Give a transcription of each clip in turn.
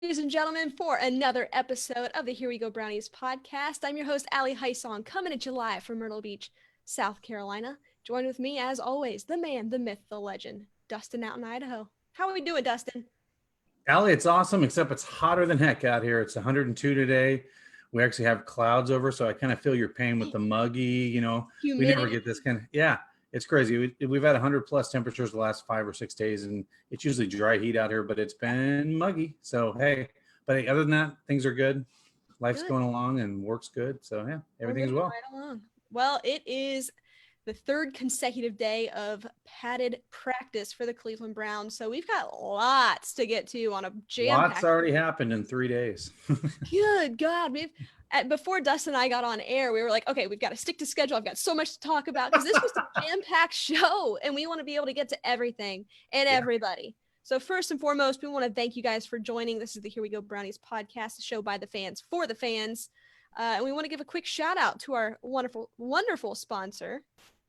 Ladies and gentlemen, for another episode of the Here We Go Brownies podcast. I'm your host, Allie Hysong, coming at you live from Myrtle Beach, South Carolina. Joined with me, as always, the man, the myth, the legend, Dustin out in Idaho. How are we doing, Dustin? Allie, it's awesome, except it's hotter than heck out here. It's 102 today. We actually have clouds over, so I kind of feel your pain with the muggy, we never Humidity. get this kind of, it's crazy. We've had 100 plus temperatures the last 5 or 6 days, and it's usually dry heat out here, but it's been muggy. So, hey, other than that, things are good. Life's going along and work's good. So, yeah, everything's well. Right along. Well, it is the third consecutive day of padded practice for the Cleveland Browns. So we've got lots to get to on a jam-packed. Lots already happened in 3 days. Good God. Before Dustin and I got on air, we were like, okay, we've got to stick to schedule. I've got so much to talk about because this was a jam-packed show and we want to be able to get to everything and everybody. So first and foremost, we want to thank you guys for joining. This is the Here We Go Brownies podcast, the show by the fans for the fans. And we want to give a quick shout out to our wonderful, wonderful sponsor,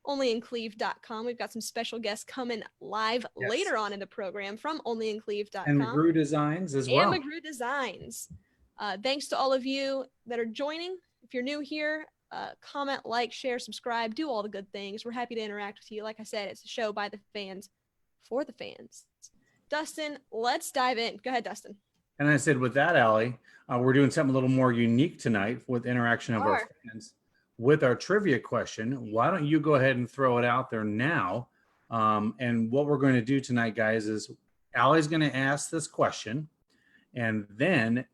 onlyincleve.com. We've got some special guests coming live later on in the program from onlyincleve.com. And McGrew Designs as well. And McGrew Designs. Thanks to all of you that are joining. If you're new here, comment, like, share, subscribe, do all the good things. We're happy to interact with you. Like I said, it's a show by the fans for the fans. Dustin, let's dive in. Go ahead, Dustin. And I said, with that, Allie, we're doing something a little more unique tonight with interaction of our fans with our trivia question. Why don't you go ahead and throw it out there now? And what we're going to do tonight, guys, is Allie's going to ask this question, and then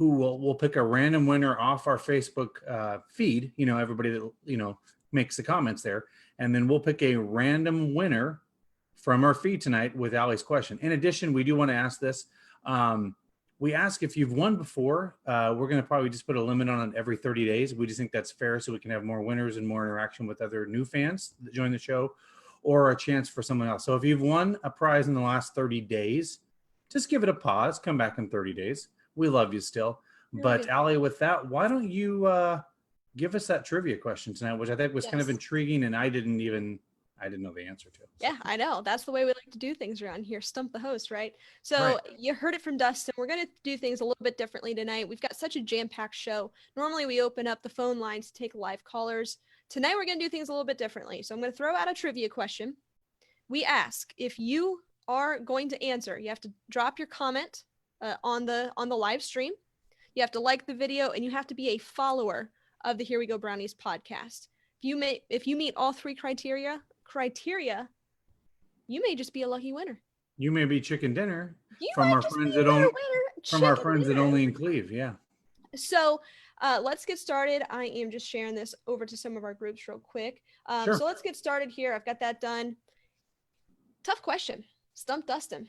we'll pick a random winner off our Facebook feed, everybody that, makes the comments there. And then we'll pick a random winner from our feed tonight with Allie's question. In addition, we do want to ask this. We ask if you've won before. We're going to probably just put a limit on it every 30 days. We just think that's fair so we can have more winners and more interaction with other new fans that join the show, or a chance for someone else. So if you've won a prize in the last 30 days, just give it a pause. Come back in 30 days. We love you still. But Allie, with that, why don't you give us that trivia question tonight, which I think was kind of intriguing, and I didn't know the answer to. Yeah, I know. That's the way we like to do things around here. Stump the host, right? So You heard it from Dustin. We're going to do things a little bit differently tonight. We've got such a jam-packed show. Normally we open up the phone lines to take live callers. Tonight we're going to do things a little bit differently. So I'm going to throw out a trivia question. We ask, if you are going to answer, you have to drop your comment on the live stream. You have to like the video, and you have to be a follower of the Here We Go Brownies podcast. If you meet all three criteria, you may just be a lucky winner. You may be chicken dinner from our friends at Only in Cleve. Yeah. So let's get started. I am just sharing this over to some of our groups real quick. Sure. So let's get started here. I've got that done. Tough question. Stump Dustin.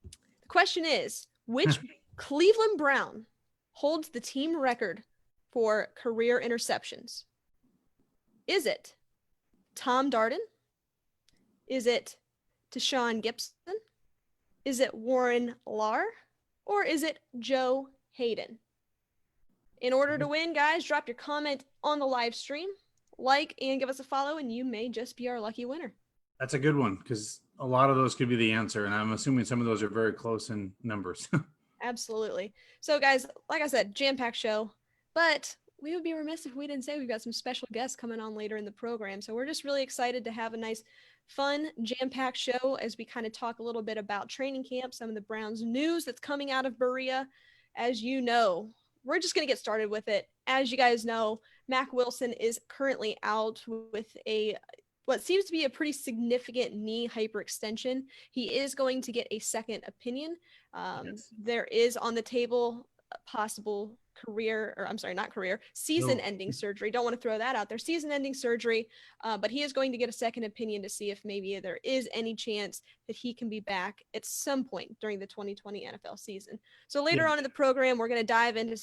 The question is, which Cleveland Brown holds the team record for career interceptions? Is it Tom Darden? Is it Tashawn Gibson? Is it Warren Lahr? Or is it Joe Hayden? In order to win, guys, drop your comment on the live stream, like, and give us a follow, and you may just be our lucky winner. That's a good one, because a lot of those could be the answer, and I'm assuming some of those are very close in numbers. Absolutely. So, guys, like I said, jam-packed show, but we would be remiss if we didn't say we've got some special guests coming on later in the program. So we're just really excited to have a nice, fun, jam-packed show as we kind of talk a little bit about training camp, some of the Browns news that's coming out of Berea. As you know, we're just going to get started with it. As you guys know, Mack Wilson is currently out with what seems to be a pretty significant knee hyperextension. He is going to get a second opinion. There is on the table a possible season-ending surgery. Don't want to throw that out there. Season-ending surgery, but he is going to get a second opinion to see if maybe there is any chance that he can be back at some point during the 2020 NFL season. So later on in the program, we're going to dive into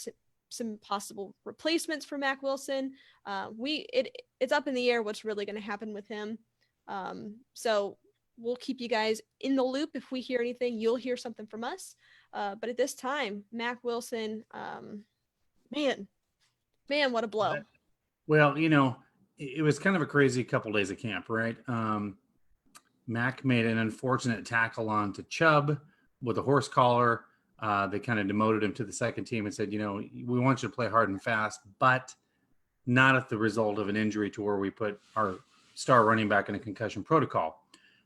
some possible replacements for Mack Wilson. It's up in the air what's really going to happen with him. So we'll keep you guys in the loop. If we hear anything, you'll hear something from us. But at this time, Mack Wilson, man, what a blow. Well, it was kind of a crazy couple days of camp, right? Mack made an unfortunate tackle onto Chubb with a horse collar. They kind of demoted him to the second team and said, we want you to play hard and fast, but not at the result of an injury to where we put our star running back in a concussion protocol.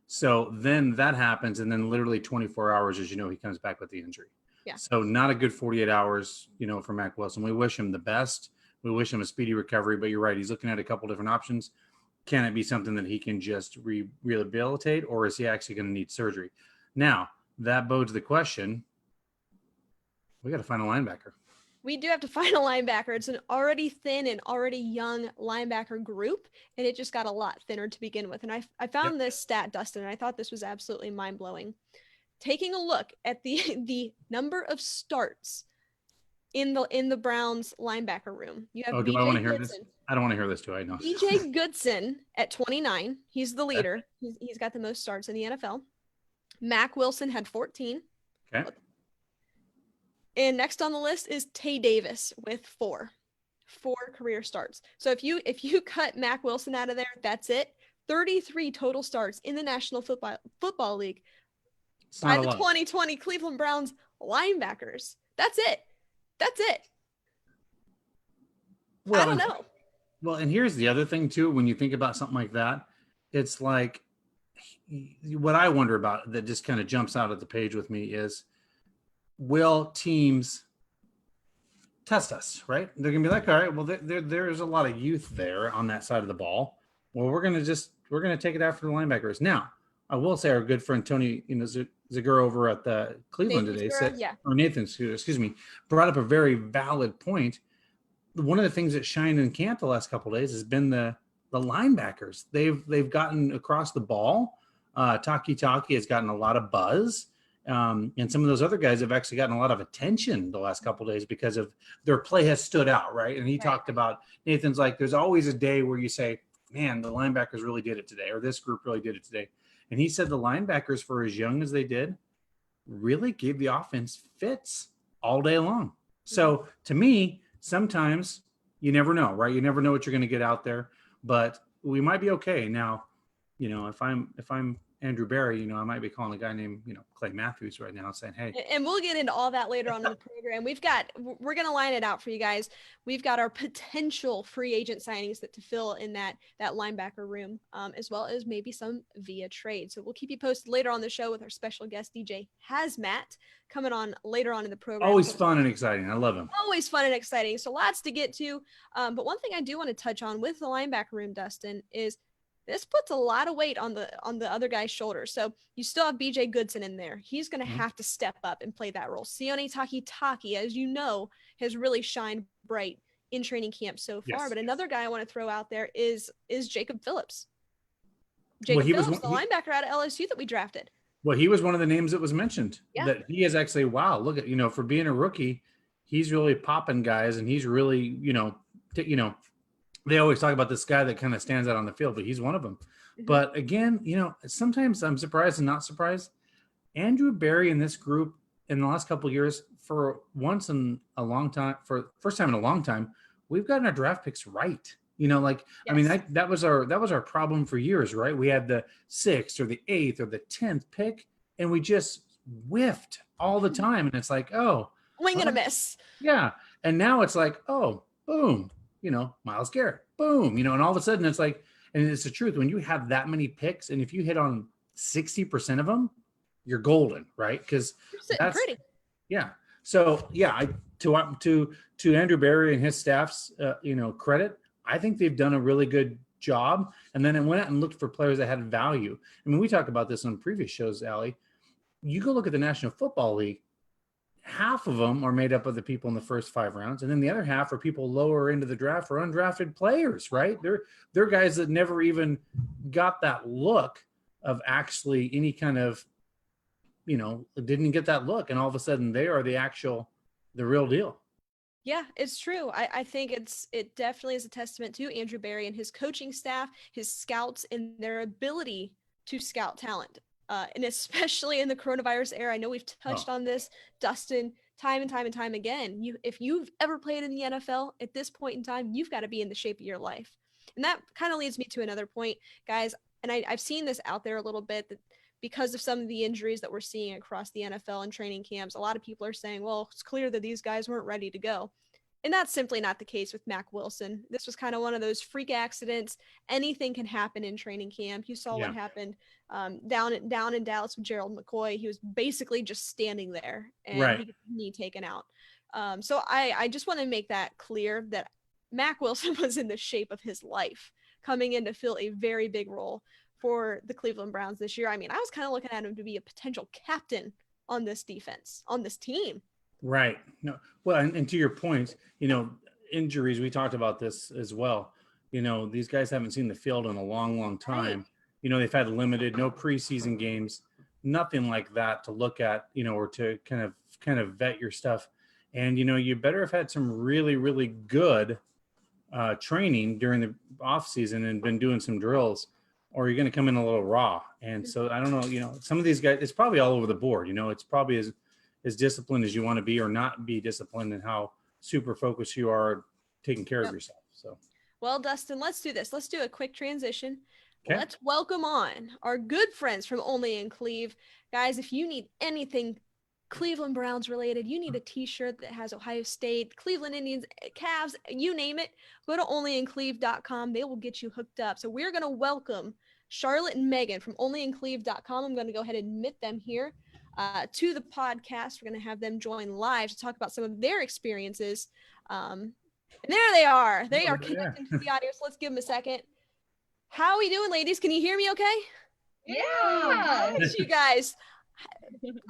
So then that happens, and then literally 24 hours, as you know, he comes back with the injury. Yeah. So not a good 48 hours, for Mack Wilson. We wish him the best. We wish him a speedy recovery, but you're right. He's looking at a couple different options. Can it be something that he can just rehabilitate, or is he actually going to need surgery? Now, that bodes the question. We got to find a linebacker. We do have to find a linebacker. It's an already thin and already young linebacker group, and it just got a lot thinner to begin with. And I found this stat, Dustin, and I thought this was absolutely mind-blowing. Taking a look at the number of starts in the Browns linebacker room. You have do I want to hear this? I don't want to hear this too. I know. DJ Goodson at 29. He's the leader. He's got the most starts in the NFL. Mack Wilson had 14. Okay. And next on the list is Tay Davis with 4 career starts. So if you cut Mack Wilson out of there, that's it. 33 total starts in the National Football League by the 2020 Cleveland Browns linebackers. That's it. Well, I don't know. Well, and here's the other thing too. When you think about something like that, it's like what I wonder about that just kind of jumps out at the page with me is, will teams test us, right? They're going to be like, all right, well, there's a lot of youth there on that side of the ball. Well, we're going to take it after the linebackers. Now, I will say our good friend Tony, Zagura over at the Cleveland today said, or Nathan, excuse me, brought up a very valid point. One of the things that shined in camp the last couple of days has been the linebackers. They've gotten across the ball. Taki has gotten a lot of buzz. And some of those other guys have actually gotten a lot of attention the last couple of days because of their play has stood out, right? And he talked about, Nathan's like, there's always a day where you say, man, the linebackers really did it today, or this group really did it today. And he said the linebackers, for as young as they did, really gave the offense fits all day long. So to me, sometimes you never know, right? You never know what you're going to get out there, but we might be okay. Now, if I'm Andrew Berry, I might be calling a guy named, Clay Matthews right now saying, hey. And we'll get into all that later on in the program. We're going to line it out for you guys. We've got our potential free agent signings to fill in that linebacker room, as well as maybe some via trade. So we'll keep you posted later on the show with our special guest, DJ HazMatt, coming on later on in the program. Always fun and exciting. I love him. Always fun and exciting. So lots to get to. But one thing I do want to touch on with the linebacker room, Dustin, is this puts a lot of weight on the other guy's shoulders. So you still have BJ Goodson in there. He's going to have to step up and play that role. Sione Taki, as you know, has really shined bright in training camp so far. But another guy I want to throw out there is Jacob Phillips. Phillips, the linebacker out of LSU that we drafted. Well, he was one of the names that was mentioned. Yeah. That he is actually, wow, look at, for being a rookie, he's really popping guys, and he's really, they always talk about this guy that kind of stands out on the field, but he's one of them. Mm-hmm. But again, sometimes I'm surprised and not surprised. Andrew Berry in this group in the last couple of years, for first time in a long time, we've gotten our draft picks right. Yes. I mean, that was our problem for years, right? We had the 6th or the 8th or the 10th pick, and we just whiffed all the time. And it's like, oh, wing and a miss. Yeah. And now it's like, oh, boom. Myles Garrett, boom, and all of a sudden it's like, and it's the truth, when you have that many picks and if you hit on 60% of them, you're golden, right? Because that's pretty. Yeah. So yeah, to Andrew Berry and his staff's credit, I think they've done a really good job. And then it went out and looked for players that had value. I mean, we talked about this on previous shows, Allie. You go look at the National Football League. Half of them are made up of the people in the first 5 rounds, and then the other half are people lower into the draft or undrafted players, right? They're guys that never even got that look of actually any kind of, didn't get that look, and all of a sudden they are the real deal. Yeah, it's true. I think it definitely is a testament to Andrew Berry and his coaching staff, his scouts, and their ability to scout talent. And especially in the coronavirus era, I know we've touched on this, Dustin, time and time again. If you've ever played in the NFL at this point in time, you've got to be in the shape of your life. And that kind of leads me to another point, guys. And I've seen this out there a little bit, that because of some of the injuries that we're seeing across the NFL and training camps, a lot of people are saying, well, it's clear that these guys weren't ready to go. And that's simply not the case with Mack Wilson. This was kind of one of those freak accidents. Anything can happen in training camp. You saw what happened down in Dallas with Gerald McCoy. He was basically just standing there and he got his knee taken out. So I just want to make that clear that Mack Wilson was in the shape of his life coming in to fill a very big role for the Cleveland Browns this year. I mean, I was kind of looking at him to be a potential captain on this defense, on this team. Right. No. Well, and to your point, injuries, we talked about this as well. These guys haven't seen the field in a long, long time. Right. They've had limited, no preseason games, nothing like that to look at, or to kind of vet your stuff. And, you better have had some really, really good training during the off season and been doing some drills, or you're going to come in a little raw. And so I don't know, some of these guys, it's probably all over the board. It's probably as disciplined as you want to be or not be disciplined, and how super focused you are taking care of yourself. So, well, Dustin, let's do this. Let's do a quick transition. Okay. Let's welcome on our good friends from Only in Cleve. Guys, if you need anything Cleveland Browns related, you need a t-shirt that has Ohio State, Cleveland Indians, Cavs, you name it, go to onlyincleve.com. They will get you hooked up. So we're going to welcome Charlotte and Megan from onlyincleve.com. I'm going to go ahead and admit them here to the podcast. We're going to have them join live to talk about some of their experiences. And there they are. They are connecting to the audio. So let's give them a second. How are we doing, ladies? Can you hear me okay? Yeah. Thanks, you guys.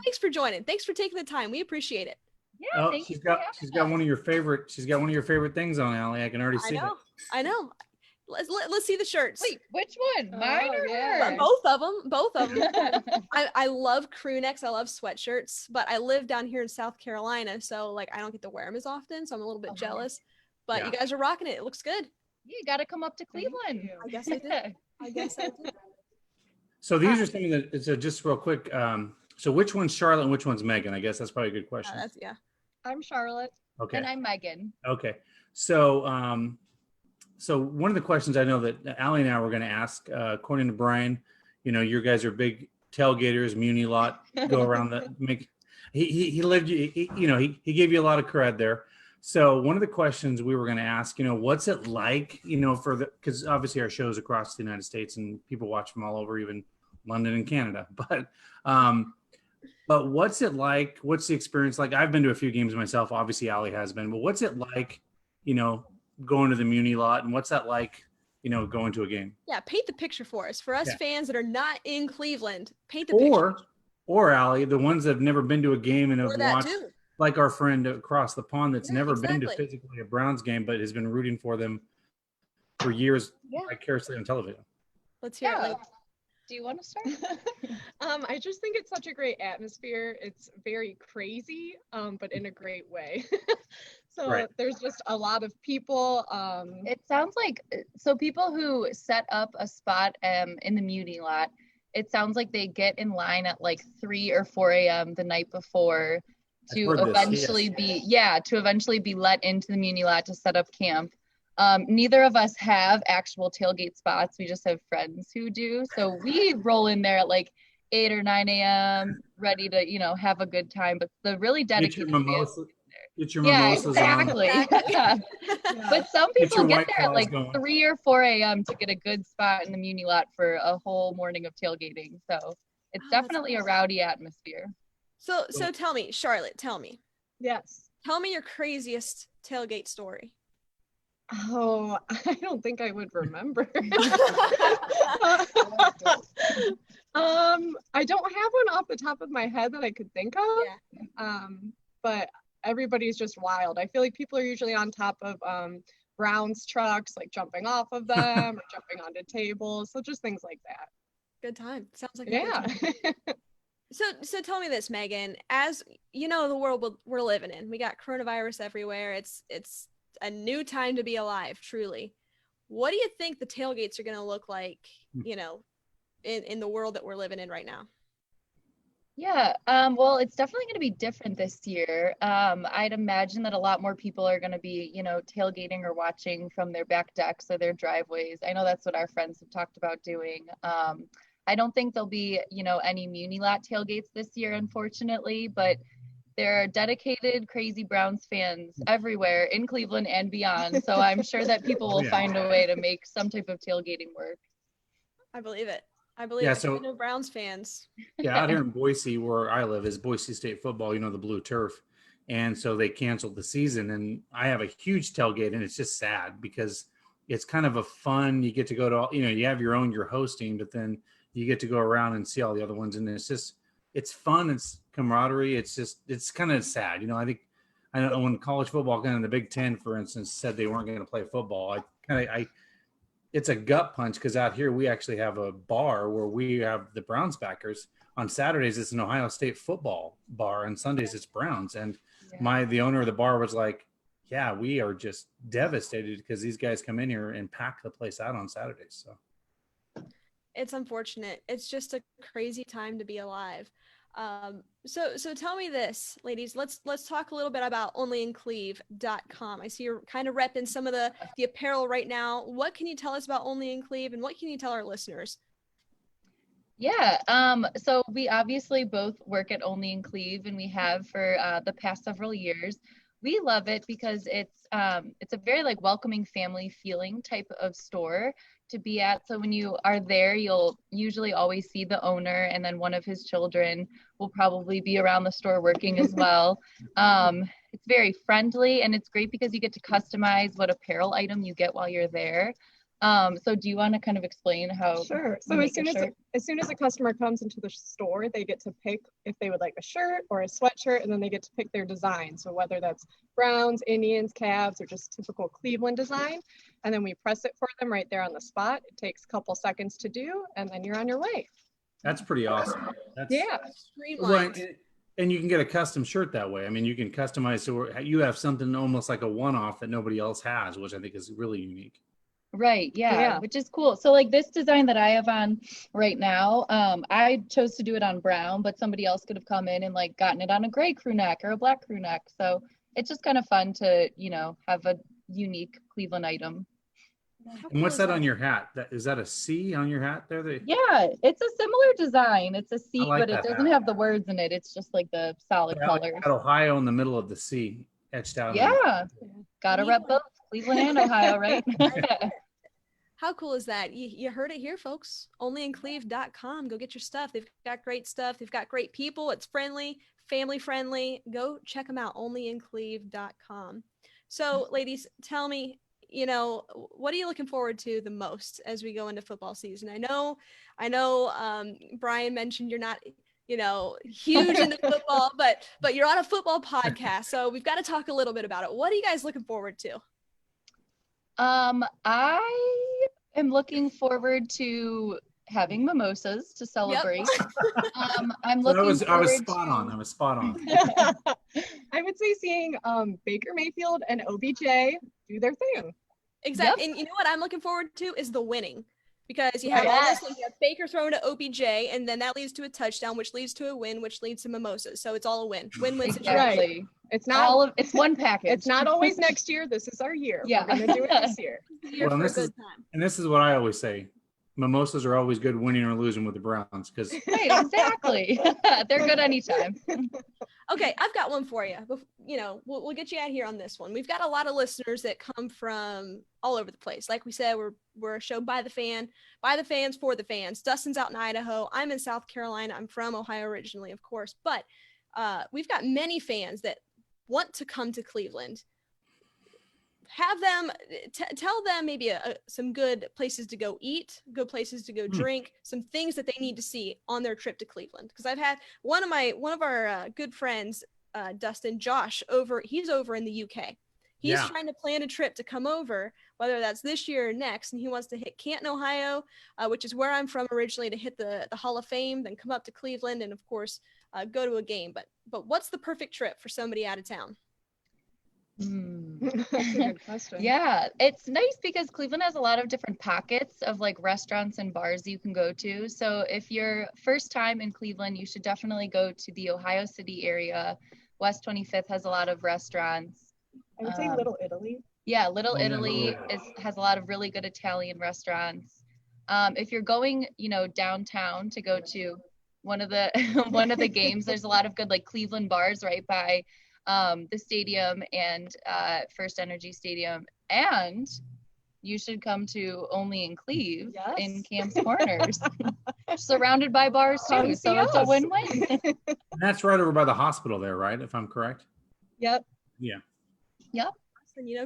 Thanks for joining. Thanks for taking the time. We appreciate it. Yeah, she's got one of your favorite things on, Allie. I can already see it. I know. Let's see the shirts. Wait, which one? Mine or hers? Both of them. I love crew necks. I love sweatshirts, but I live down here in South Carolina, so I don't get to wear them as often, so I'm a little bit jealous. But you guys are rocking it. It looks good. You got to come up to Cleveland. I guess I did. So these are something that it's just real quick. So which one's Charlotte and which one's Megan? I guess that's probably a good question. I'm Charlotte. Okay. And I'm Megan. Okay. So so one of the questions I know that Allie and I were going to ask, according to Brian, your guys are big tailgaters, Muni lot, go around he lived, he gave you a lot of cred there. So one of the questions we were going to ask, what's it like, because obviously our show's across the United States and people watch from all over, even London and Canada. But what's it like? What's the experience like? I've been to a few games myself. Obviously, Allie has been. But what's it like, going to the Muni lot? And what's that like, going to a game? Yeah, paint the picture for us. For us fans that are not in Cleveland, paint the picture. Or Allie, the ones that have never been to a game and have watched, too. like our friend across the pond that's never been to physically a Browns game, but has been rooting for them for years vicariously on television. Let's hear it. Do you want to start? I just think it's such a great atmosphere. It's very crazy, but in a great way. There's just a lot of people. It sounds like, so people who set up a spot in the Muni lot, it sounds like they get in line at 3 or 4 a.m. the night before to eventually be let into the Muni lot to set up camp. Neither of us have actual tailgate spots. We just have friends who do. So we roll in there at 8 or 9 a.m. ready to, have a good time. But the really dedicated Get your mimosas exactly. on. But some people get there at 3 or 4 a.m. to get a good spot in the Muni lot for a whole morning of tailgating. So it's definitely a rowdy atmosphere. So tell me, Charlotte, tell me. Yes. Tell me your craziest tailgate story. Oh, I don't think I would remember. I don't have one off the top of my head that I could think of. But everybody's just wild. I feel like people are usually on top of Browns trucks, jumping off of them or jumping onto tables. So just things like that. Good time. Sounds like a good time. So tell me this, Megan, as you know, the world we're living in, we got coronavirus everywhere. It's a new time to be alive, truly. What do you think the tailgates are going to look like, in the world that we're living in right now? Yeah, well, it's definitely going to be different this year. I'd imagine that a lot more people are going to be, tailgating or watching from their back decks or their driveways. I know that's what our friends have talked about doing. I don't think there'll be, any Muni Lot tailgates this year, unfortunately, but there are dedicated crazy Browns fans everywhere in Cleveland and beyond. So I'm sure that people will find a way to make some type of tailgating work. I believe it. I believe it. So, I know Browns fans. Yeah, out here in Boise, where I live, is Boise State football, the blue turf. And so they canceled the season. And I have a huge tailgate, and it's just sad because it's kind of a fun, you get to go to all, you have your own, you're hosting, but then you get to go around and see all the other ones. And it's fun. It's camaraderie. It's kind of sad. I don't know when college football, kind of the Big Ten, for instance, said they weren't going to play football. It's a gut punch because out here we actually have a bar where we have the Browns backers. On Saturdays, it's an Ohio State football bar, and Sundays it's Browns. And the owner of the bar was like, yeah, we are just devastated because these guys come in here and pack the place out on Saturdays. So it's unfortunate. It's just a crazy time to be alive. So tell me this, ladies, let's talk a little bit about onlyincleve.com. I see you're kind of repping some of the apparel right now. What can you tell us about Only in Cleve, and what can you tell our listeners? Yeah. So we obviously both work at Only in Cleve, and we have for the past several years. We love it because it's a very welcoming family feeling type of store to be at. So when you are there, you'll usually always see the owner, and then one of his children will probably be around the store working as well. It's very friendly, and it's great because you get to customize what apparel item you get while you're there. So do you want to kind of explain how? Sure. So as soon as a customer comes into the store, they get to pick if they would like a shirt or a sweatshirt, and then they get to pick their design. So whether that's Browns, Indians, Cavs, or just typical Cleveland design, and then we press it for them right there on the spot. It takes a couple seconds to do, and then you're on your way. That's pretty awesome. Streamlined. And you can get a custom shirt that way. I mean, you can customize so you have something almost like a one-off that nobody else has, which I think is really unique. Right. Yeah. Which is cool. So this design that I have on right now, I chose to do it on brown, but somebody else could have come in and gotten it on a gray crew neck or a black crew neck. So it's just kind of fun to, have a unique Cleveland item. And what's that on your hat? Is that a C on your hat there? Yeah, it's a similar design. It's a C, but it doesn't have the words in it. It's just the solid colors. Got Ohio in the middle of the C etched out. Yeah. Gotta rep both Cleveland and Ohio, right? How cool is that? You heard it here, folks. Onlyincleve.com. Go get your stuff. They've got great stuff. They've got great people. It's friendly, family friendly. Go check them out. Onlyincleve.com. So, ladies, tell me, what are you looking forward to the most as we go into football season? I know. Brian mentioned you're not, huge into football, but you're on a football podcast, so we've got to talk a little bit about it. What are you guys looking forward to? I am looking forward to having mimosas to celebrate. Yep. I'm looking. I was spot on. I would say seeing Baker Mayfield and OBJ do their thing. Exactly. Yep. And you know what I'm looking forward to is the winning. Because you have all this things, you have Baker throwing to OBJ, and then that leads to a touchdown, which leads to a win, which leads to mimosas. So it's all a win. Win-win situation. Right. It's not it's one package. It's not always next year. This is our year. Yeah. We're gonna do it this year. And this is what I always say. Mimosas are always good winning or losing with the Browns because right, exactly. They're good anytime. Okay, I've got one for you. We'll get you out here on this one. We've got a lot of listeners that come from all over the place. Like we said, we're a show by the fans, for the fans. Dustin's out in Idaho. I'm in South Carolina. I'm from Ohio originally, of course. But we've got many fans that want to come to Cleveland. Have them tell them maybe some good places to go eat, good places to go drink, some things that they need to see on their trip to Cleveland. Because I've had one of our good friends, Dustin, Josh, he's over in the UK. He's trying to plan a trip to come over, whether that's this year or next, and he wants to hit Canton, Ohio, which is where I'm from originally, to hit the Hall of Fame, then come up to Cleveland, and of course go to a game. But what's the perfect trip for somebody out of town? That's a good question. Yeah, it's nice because Cleveland has a lot of different pockets of restaurants and bars you can go to. So if you're first time in Cleveland, you should definitely go to the Ohio City area. West 25th has a lot of restaurants. I would say Little Italy. Yeah, Little Italy has a lot of really good Italian restaurants. If you're going, downtown to go to one of the one of the games, there's a lot of good like Cleveland bars right by the stadium and First Energy Stadium. And you should come to Only in Cleve in Camps Corners, surrounded by bars too. So it's a win-win. And that's right over by the hospital there, right? If I'm correct. Yep. Yeah. Yep.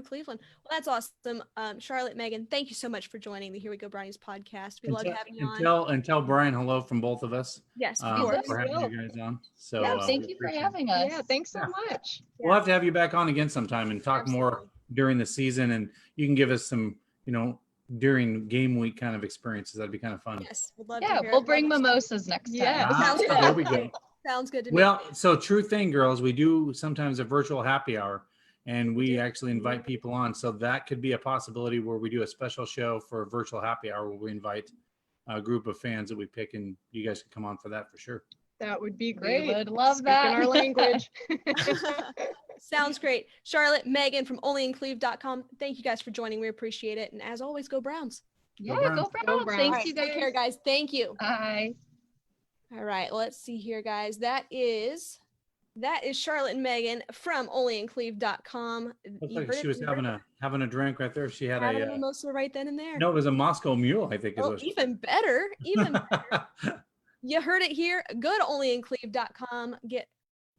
Cleveland. Well, that's awesome. Charlotte, Megan, thank you so much for joining the Here We Go Brownies podcast. We love having you on. And tell Brian hello from both of us. Yes, of course. For having you guys on. So thank you for having us. Yeah, thanks so much. We'll have to have you back on again sometime and talk more during the season, and you can give us some, during game week kind of experiences. That'd be kind of fun. Yes, we'd love to we'll bring mimosas next time. Sounds good. There we go. Sounds good to me. Well, so true thing, girls, we do sometimes a virtual happy hour, and we actually invite people on. So that could be a possibility where we do a special show for a virtual happy hour where we invite a group of fans that we pick, and you guys can come on for that for sure. That would be great. We would love that. In our language. Sounds great. Charlotte, Megan from onlyincleve.com. Thank you guys for joining. We appreciate it. And as always, go Browns. Go Browns. Go Browns. Thanks, you guys. Take care, guys. Thank you. Bye. All right. Let's see here, guys. That is Charlotte and Megan from onlyincleve.com. Looks like she was having a drink right there. She had a mimosa right then and there. No, it was a Moscow Mule, I think. Even better. Even better. You heard it here. Go to onlyincleve.com. Get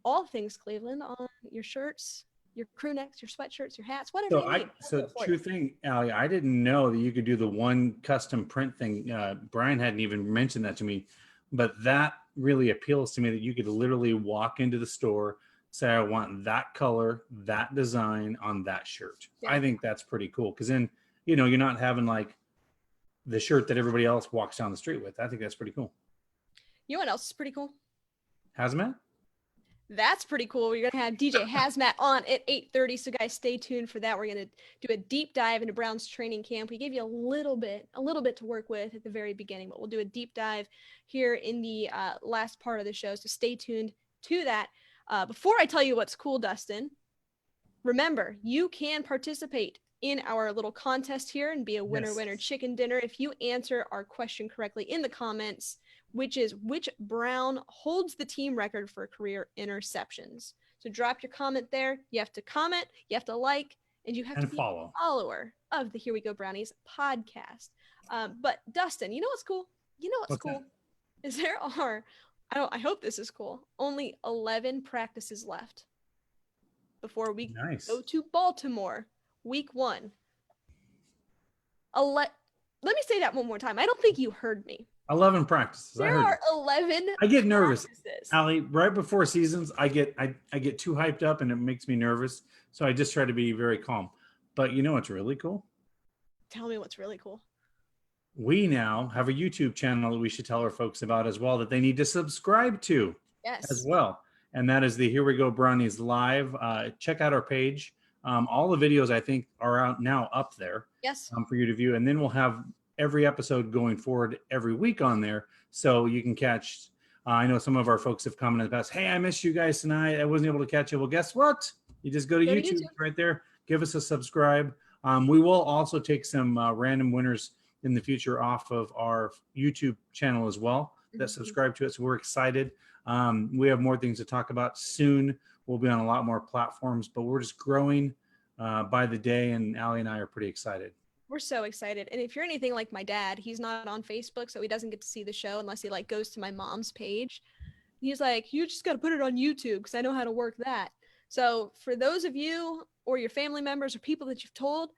all things Cleveland on your shirts, your crew necks, your sweatshirts, your hats, whatever you need. So true thing, Allie, I didn't know that you could do the one custom print thing. Brian hadn't even mentioned that to me, but that really appeals to me, that you could literally walk into the store, say, I want that color, that design on that shirt. Yeah. I think that's pretty cool. Cause then, you're not having like the shirt that everybody else walks down the street with. I think that's pretty cool. You know what else is pretty cool? HazMatt? That's pretty cool. We're going to have DJ HazMatt on at 8:30. So guys, stay tuned for that. We're going to do a deep dive into Browns training camp. We gave you a little bit to work with at the very beginning, but we'll do a deep dive here in the last part of the show. So stay tuned to that. Before I tell you what's cool, Dustin, remember, you can participate in our little contest here and be a winner chicken dinner if you answer our question correctly in the comments, which is which Brown holds the team record for career interceptions. So drop your comment there. You have to comment, you have to like, and you have to be a follower of the Here We Go Brownies podcast. But Dustin, you know what's cool? What's cool? That? Is there are, I hope this is cool, only 11 practices left before we go to Baltimore week 1. Let me say that one more time. I don't think you heard me. 11 practices. There are 11. I get nervous, practices. Allie. Right before seasons, I get too hyped up and it makes me nervous. So I just try to be very calm. But you know what's really cool? Tell me what's really cool. We now have a YouTube channel that we should tell our folks about as well, that they need to subscribe to. Yes. As well. And that is the Here We Go Brownies Live. Check out our page. All the videos, I think, are out now up there. Yes. For you to view. And then we'll have every episode going forward every week on there. So you can catch, I know some of our folks have commented in the past, hey, I missed you guys tonight. I wasn't able to catch you. Well, guess what? You just go to YouTube right there. Give us a subscribe. We will also take some random winners in the future off of our YouTube channel as well that subscribe to it. So we're excited. We have more things to talk about soon. We'll be on a lot more platforms, but we're just growing by the day, and Allie and I are pretty excited. We're so excited. And if you're anything like my dad, he's not on Facebook, so he doesn't get to see the show unless he goes to my mom's page. He's like, you just got to put it on YouTube because I know how to work that. So for those of you or your family members or people that you've told,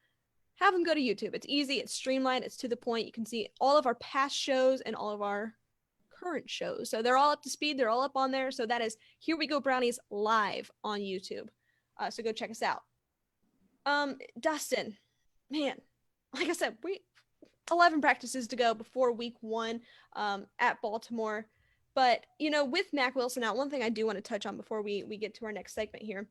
have them go to YouTube. It's easy. It's streamlined. It's to the point. You can see all of our past shows and all of our current shows. So they're all up to speed. They're all up on there. So that is Here We Go Brownies live on YouTube. So go check us out. Dustin, man, like I said, 11 practices to go before week 1 at Baltimore. But, with Mack Wilson out, one thing I do want to touch on before we get to our next segment here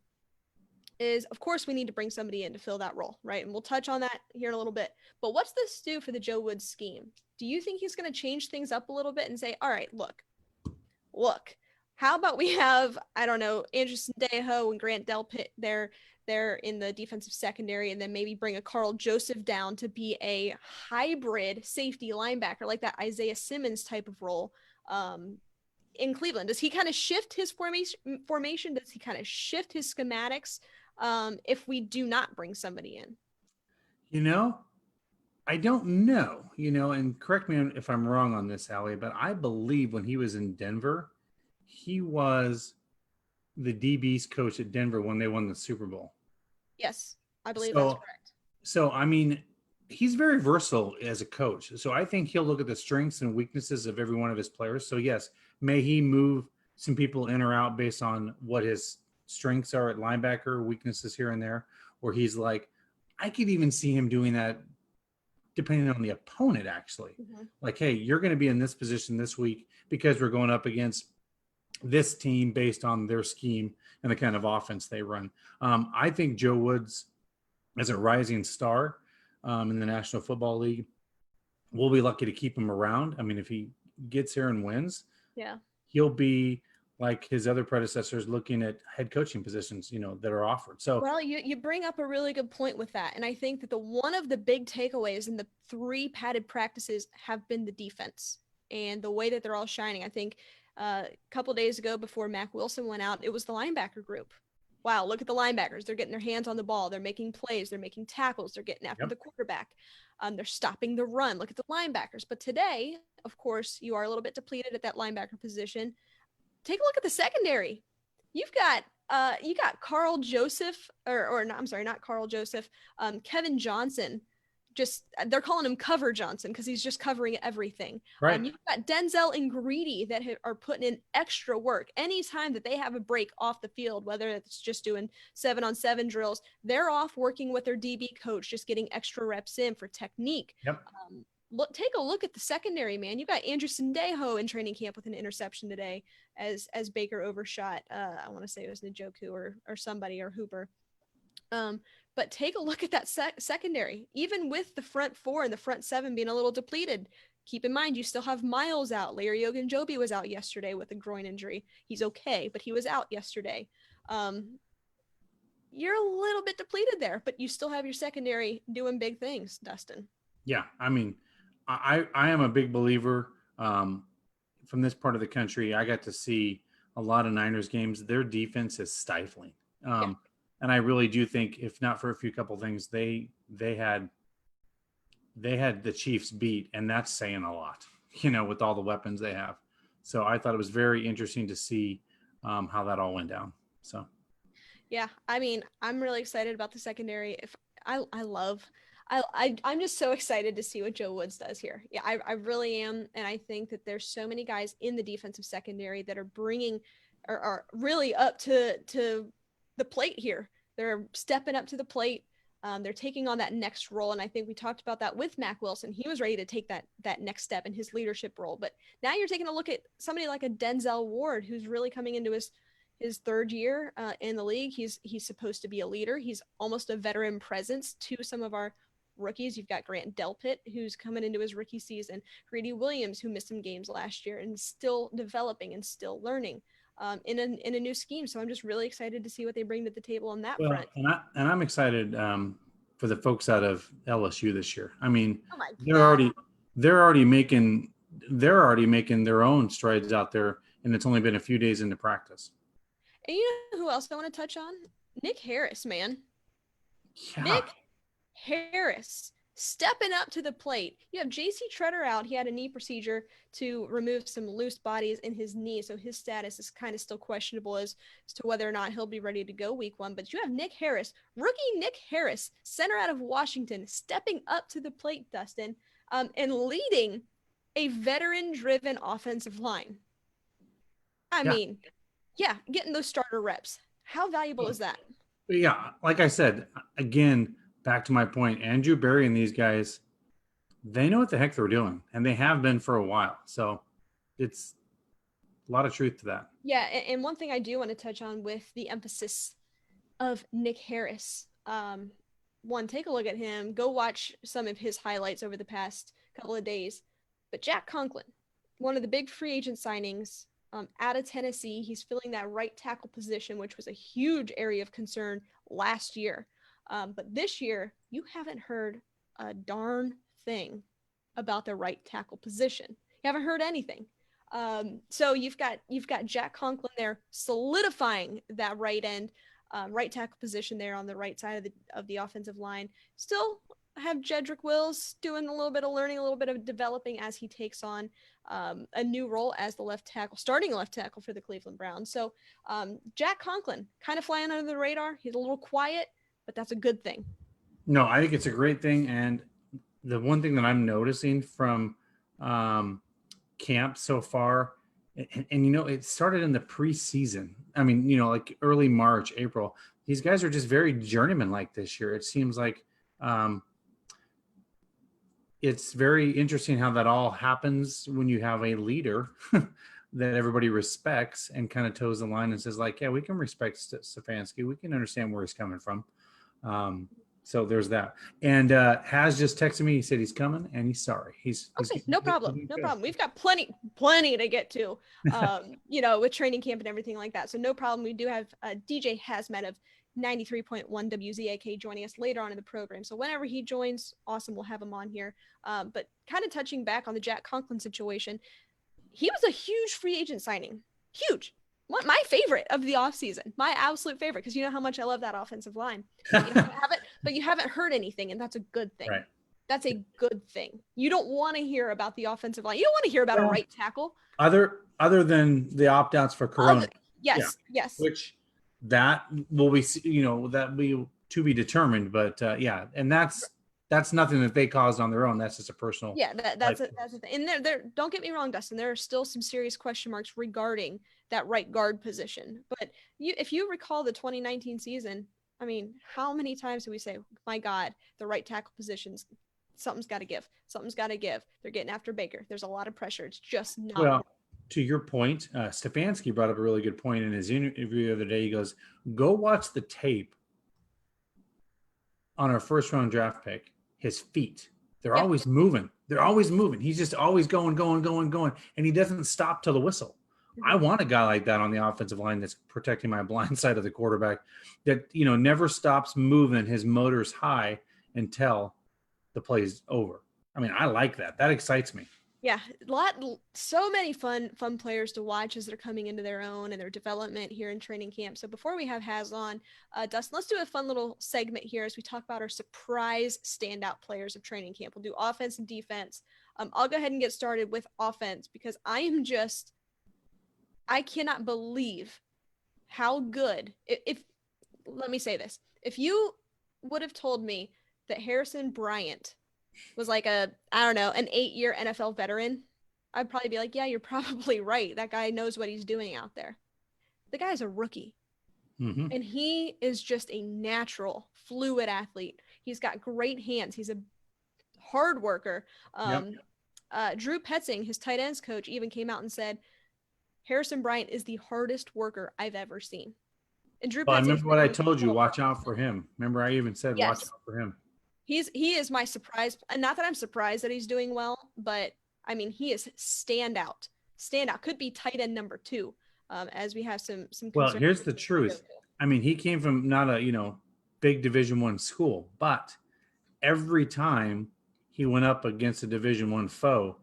is, of course, we need to bring somebody in to fill that role, right? And we'll touch on that here in a little bit. But what's this do for the Joe Woods scheme? Do you think he's going to change things up a little bit and say, all right, look, How about we have, I don't know, Anderson Deho and Grant Delpit there in the defensive secondary, and then maybe bring a Carl Joseph down to be a hybrid safety linebacker, like that Isaiah Simmons type of role in Cleveland? Does he kind of shift his formation? Does he kind of shift his schematics if we do not bring somebody in? I don't know, and correct me if I'm wrong on this, Allie, but I believe when he was in Denver, he was the DB's coach at Denver when they won the Super Bowl. Yes, I believe that's correct. So, I mean, he's very versatile as a coach. So I think he'll look at the strengths and weaknesses of every one of his players. So yes, may he move some people in or out based on what his strengths are at linebacker, weaknesses here and there, or he's like, I could even see him doing that depending on the opponent, actually. Mm-hmm. Like, hey, you're going to be in this position this week because we're going up against this team based on their scheme and the kind of offense they run. I think Joe Woods, as a rising star in the National Football League, we'll be lucky to keep him around. I mean, if he gets here and wins, he'll be like his other predecessors looking at head coaching positions, that are offered. So, well, you bring up a really good point with that. And I think that one of the big takeaways in the 3 padded practices have been the defense and the way that they're all shining. I think a couple of days ago before Mack Wilson went out, it was the linebacker group. Wow, look at the linebackers. They're getting their hands on the ball. They're making plays. They're making tackles. They're getting after the quarterback. They're stopping the run. Look at the linebackers. But today, of course, you are a little bit depleted at that linebacker position. Take a look at the secondary. You've got Carl Joseph, not Carl Joseph, Kevin Johnson. They're calling him Cover Johnson because he's just covering everything. Right. You've got Denzel and Greedy that are putting in extra work. Anytime that they have a break off the field, whether it's just doing 7-on-7 drills, they're off working with their DB coach, just getting extra reps in for technique. Yep. Take a look at the secondary, man. You got Anderson Deho in training camp with an interception today as Baker overshot. I want to say it was Njoku or somebody or Hooper. But take a look at that secondary. Even with the front 4 and the front 7 being a little depleted, keep in mind you still have Miles out. Larry Ogunjobi was out yesterday with a groin injury. He's okay, but he was out yesterday. You're a little bit depleted there, but you still have your secondary doing big things, Dustin. Yeah, I mean, I am a big believer from this part of the country. I got to see a lot of Niners games. Their defense is stifling. And I really do think, if not for a few couple things, they had the Chiefs beat, and that's saying a lot, with all the weapons they have. So I thought it was very interesting to see how that all went down. So, yeah, I mean, I'm really excited about the secondary. I'm just so excited to see what Joe Woods does here. Yeah, I really am, and I think that there's so many guys in the defensive secondary that are really up to the plate here. They're stepping up to the plate. They're taking on that next role. And I think we talked about that with Mack Wilson. He was ready to take that next step in his leadership role. But now you're taking a look at somebody like a Denzel Ward, who's really coming into his 3rd year in the league. He's supposed to be a leader. He's almost a veteran presence to some of our rookies. You've got Grant Delpit, who's coming into his rookie season. Greedy Williams, who missed some games last year and still developing and still learning. In a new scheme. So I'm just really excited to see what they bring to the table on that front. And I'm excited for the folks out of LSU this year. I mean, they're already making their own strides out there, and it's only been a few days into practice. And you know who else I want to touch on? Nick Harris, man. Yeah. Nick Harris stepping up to the plate. You have JC Treader out. He had a knee procedure to remove some loose bodies in his knee, so his status is kind of still questionable as to whether or not he'll be ready to go week 1. But you have Nick Harris, rookie Nick Harris, center out of Washington, stepping up to the plate, Dustin, and leading a veteran-driven offensive line. I mean, getting those starter reps. How valuable is that? Yeah, like I said, again, back to my point, Andrew Berry and these guys, they know what the heck they're doing, and they have been for a while. So it's a lot of truth to that. Yeah, and one thing I do want to touch on with the emphasis of Nick Harris, take a look at him. Go watch some of his highlights over the past couple of days. But Jack Conklin, one of the big free agent signings out of Tennessee. He's filling that right tackle position, which was a huge area of concern last year. But this year, you haven't heard a darn thing about the right tackle position. You haven't heard anything. So you've got Jack Conklin there solidifying that right end, right tackle position there on the right side of the offensive line. Still have Jedrick Wills doing a little bit of learning, a little bit of developing as he takes on a new role as the left tackle, starting left tackle for the Cleveland Browns. So Jack Conklin kind of flying under the radar. He's a little quiet, but that's a good thing. No, I think it's a great thing. And the one thing that I'm noticing from camp so far, and it started in the preseason. I mean, like early March, April. These guys are just very journeyman-like this year. It seems like it's very interesting how that all happens when you have a leader that everybody respects and kind of toes the line and says, like, yeah, we can respect Stefanski. We can understand where he's coming from. So there's that. And Haz just texted me. He said he's coming and he's sorry. He's no problem. No problem. We've got plenty to get to, with training camp and everything like that. So no problem. We do have DJ HazMatt of 93.1 WZAK joining us later on in the program. So whenever he joins, awesome, we'll have him on here. But kind of touching back on the Jack Conklin situation, he was a huge free agent signing. Huge. My favorite of the offseason. My absolute favorite, because you know how much I love that offensive line. But you haven't heard anything, and that's a good thing. Right. That's a good thing. You don't want to hear about the offensive line. You don't want to hear about a right tackle. Other than the opt-outs for Corona. Yes. Which that will be, that will to be determined. But and that's nothing that they caused on their own. That's just a personal. Yeah, that's a thing. And there, don't get me wrong, Dustin. There are still some serious question marks regarding that right guard position. But if you recall the 2019 season, I mean, how many times do we say, my God, the right tackle positions, something's got to give. Something's got to give. They're getting after Baker. There's a lot of pressure. It's just not. Well, to your point, Stefanski brought up a really good point in his interview the other day. He goes, go watch the tape on our first round draft pick. His feet, they're always moving. They're always moving. He's just always going. And he doesn't stop till the whistle. I want a guy like that on the offensive line that's protecting my blind side of the quarterback that, never stops moving his motor's high until the play's over. I mean, I like that. That excites me. Yeah, so many fun players to watch as they're coming into their own and their development here in training camp. So before we have Haz on, Dustin, let's do a fun little segment here as we talk about our surprise standout players of training camp. We'll do offense and defense. I'll go ahead and get started with offense because I cannot believe how good, let me say this. If you would have told me that Harrison Bryant was like an 8-year NFL veteran, I'd probably be like, yeah, you're probably right. That guy knows what he's doing out there. The guy's a rookie. Mm-hmm. And he is just a natural, fluid athlete. He's got great hands. He's a hard worker. Drew Petzing, his tight ends coach, even came out and said, Harrison Bryant is the hardest worker I've ever seen. And Drew Petzing, I remember what I told you, watch out for him. Remember I even said, watch out for him. He is my surprise. And not that I'm surprised that he's doing well, but I mean, he is standout. Could be tight end number 2 as we have some. Well, here's the truth. I mean, he came from not a, big Division I school, but every time he went up against a Division I foe,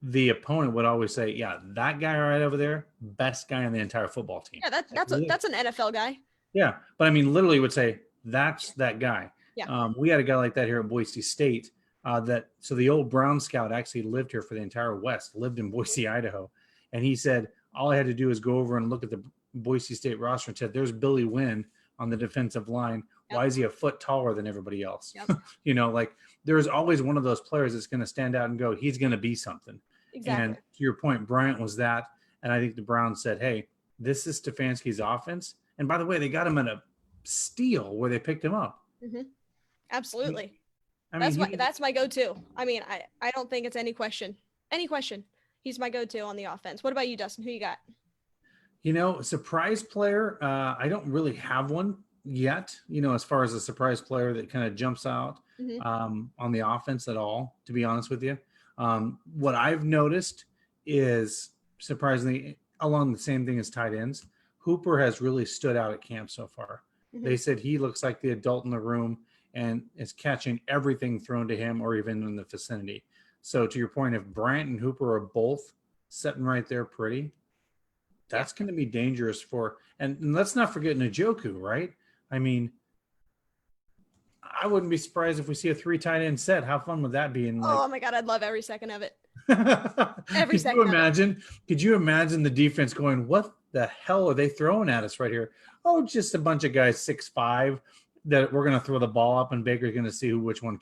the opponent would always say, yeah, that guy right over there, best guy on the entire football team. Yeah, that's an NFL guy. Yeah. But I mean, literally would say, that's that guy. Yeah. We had a guy like that here at Boise State so the old Brown Scout actually lived here for the entire West, lived in Boise, Idaho. And he said, all I had to do is go over and look at the Boise State roster and said, there's Billy Wynn on the defensive line. Yep. Why is he a foot taller than everybody else? Yep. There's always one of those players that's going to stand out and go, he's going to be something. Exactly. And to your point, Bryant was that. And I think the Browns said, hey, this is Stefanski's offense. And by the way, they got him at a steal where they picked him up. Mm-hmm. Absolutely. That's my go-to. I mean, I don't think it's any question. He's my go-to on the offense. What about you, Dustin? Who you got? Surprise player. I don't really have one yet, as far as a surprise player that kind of jumps out on the offense at all, to be honest with you. What I've noticed is, surprisingly, along the same thing as tight ends, Hooper has really stood out at camp so far. Mm-hmm. They said he looks like the adult in the room and is catching everything thrown to him or even in the vicinity. So to your point, if Bryant and Hooper are both sitting right there pretty, that's going to be dangerous for, and let's not forget Njoku, right? I mean, I wouldn't be surprised if we see a 3 tight end set. How fun would that be? And oh my God, I'd love every second of it. Every second. Could you imagine the defense going, what the hell are they throwing at us right here? Oh, just a bunch of guys 6'5" that we're going to throw the ball up, and Baker's going to see which one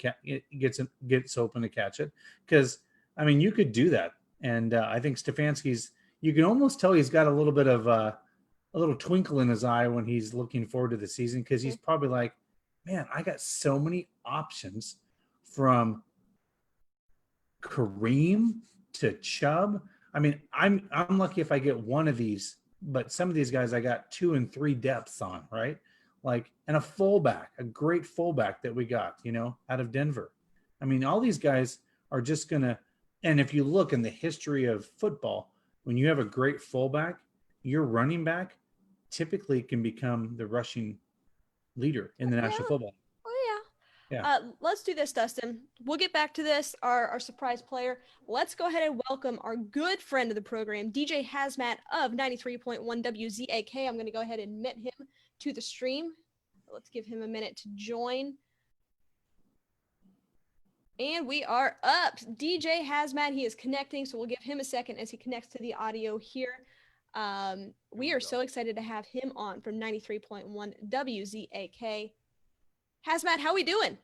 gets open to catch it. Because, I mean, you could do that. And I think Stefanski's, you can almost tell he's got a little bit of a little twinkle in his eye when he's looking forward to the season, because he's probably like, man, I got so many options from Kareem to Chubb. I mean, I'm lucky if I get one of these, but some of these guys I got 2 and 3 depths on, right? Like, and a fullback, a great fullback that we got, out of Denver. I mean, all these guys are just going to, and if you look in the history of football, when you have a great fullback, your running back typically can become the rushing leader in the National Football. Oh, yeah. Let's do this, Dustin. We'll get back to this, our surprise player. Let's go ahead and welcome our good friend of the program, DJ HazMatt of 93.1 WZAK. I'm going to go ahead and admit him to the stream. Let's give him a minute to join. And we are up. DJ HazMatt, he is connecting, so we'll give him a second as he connects to the audio here. We are so excited to have him on from 93.1 WZAK. HazMatt, how we doing?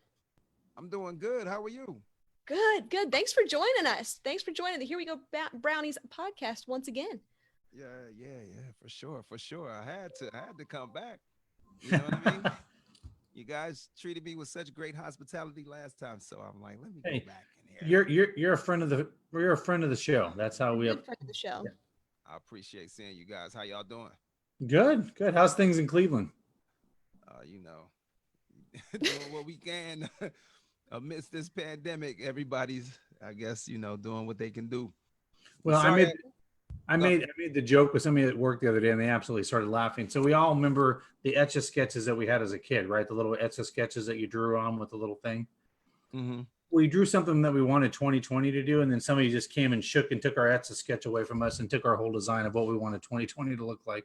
I'm doing good. How are you? Good. Thanks for joining us. Thanks for joining the Here We Go Brownies podcast once again. Yeah, for sure. I had to come back. You know what I mean? You guys treated me with such great hospitality last time, so I'm like, let me go back in here. You're a friend of the show. That's how we friend of the show. Yeah. I appreciate seeing you guys. How y'all doing? Good. How's things in Cleveland? Doing what we can amidst this pandemic. Everybody's, I guess, doing what they can do. Well, I made the joke with somebody at work the other day, and they absolutely started laughing. So we all remember the Etch-a-Sketches that we had as a kid, right? The little Etch-a-Sketches that you drew on with the little thing. Mm-hmm. We drew something that we wanted 2020 to do, and then somebody just came and shook and took our Etch-a-Sketch away from us and took our whole design of what we wanted 2020 to look like.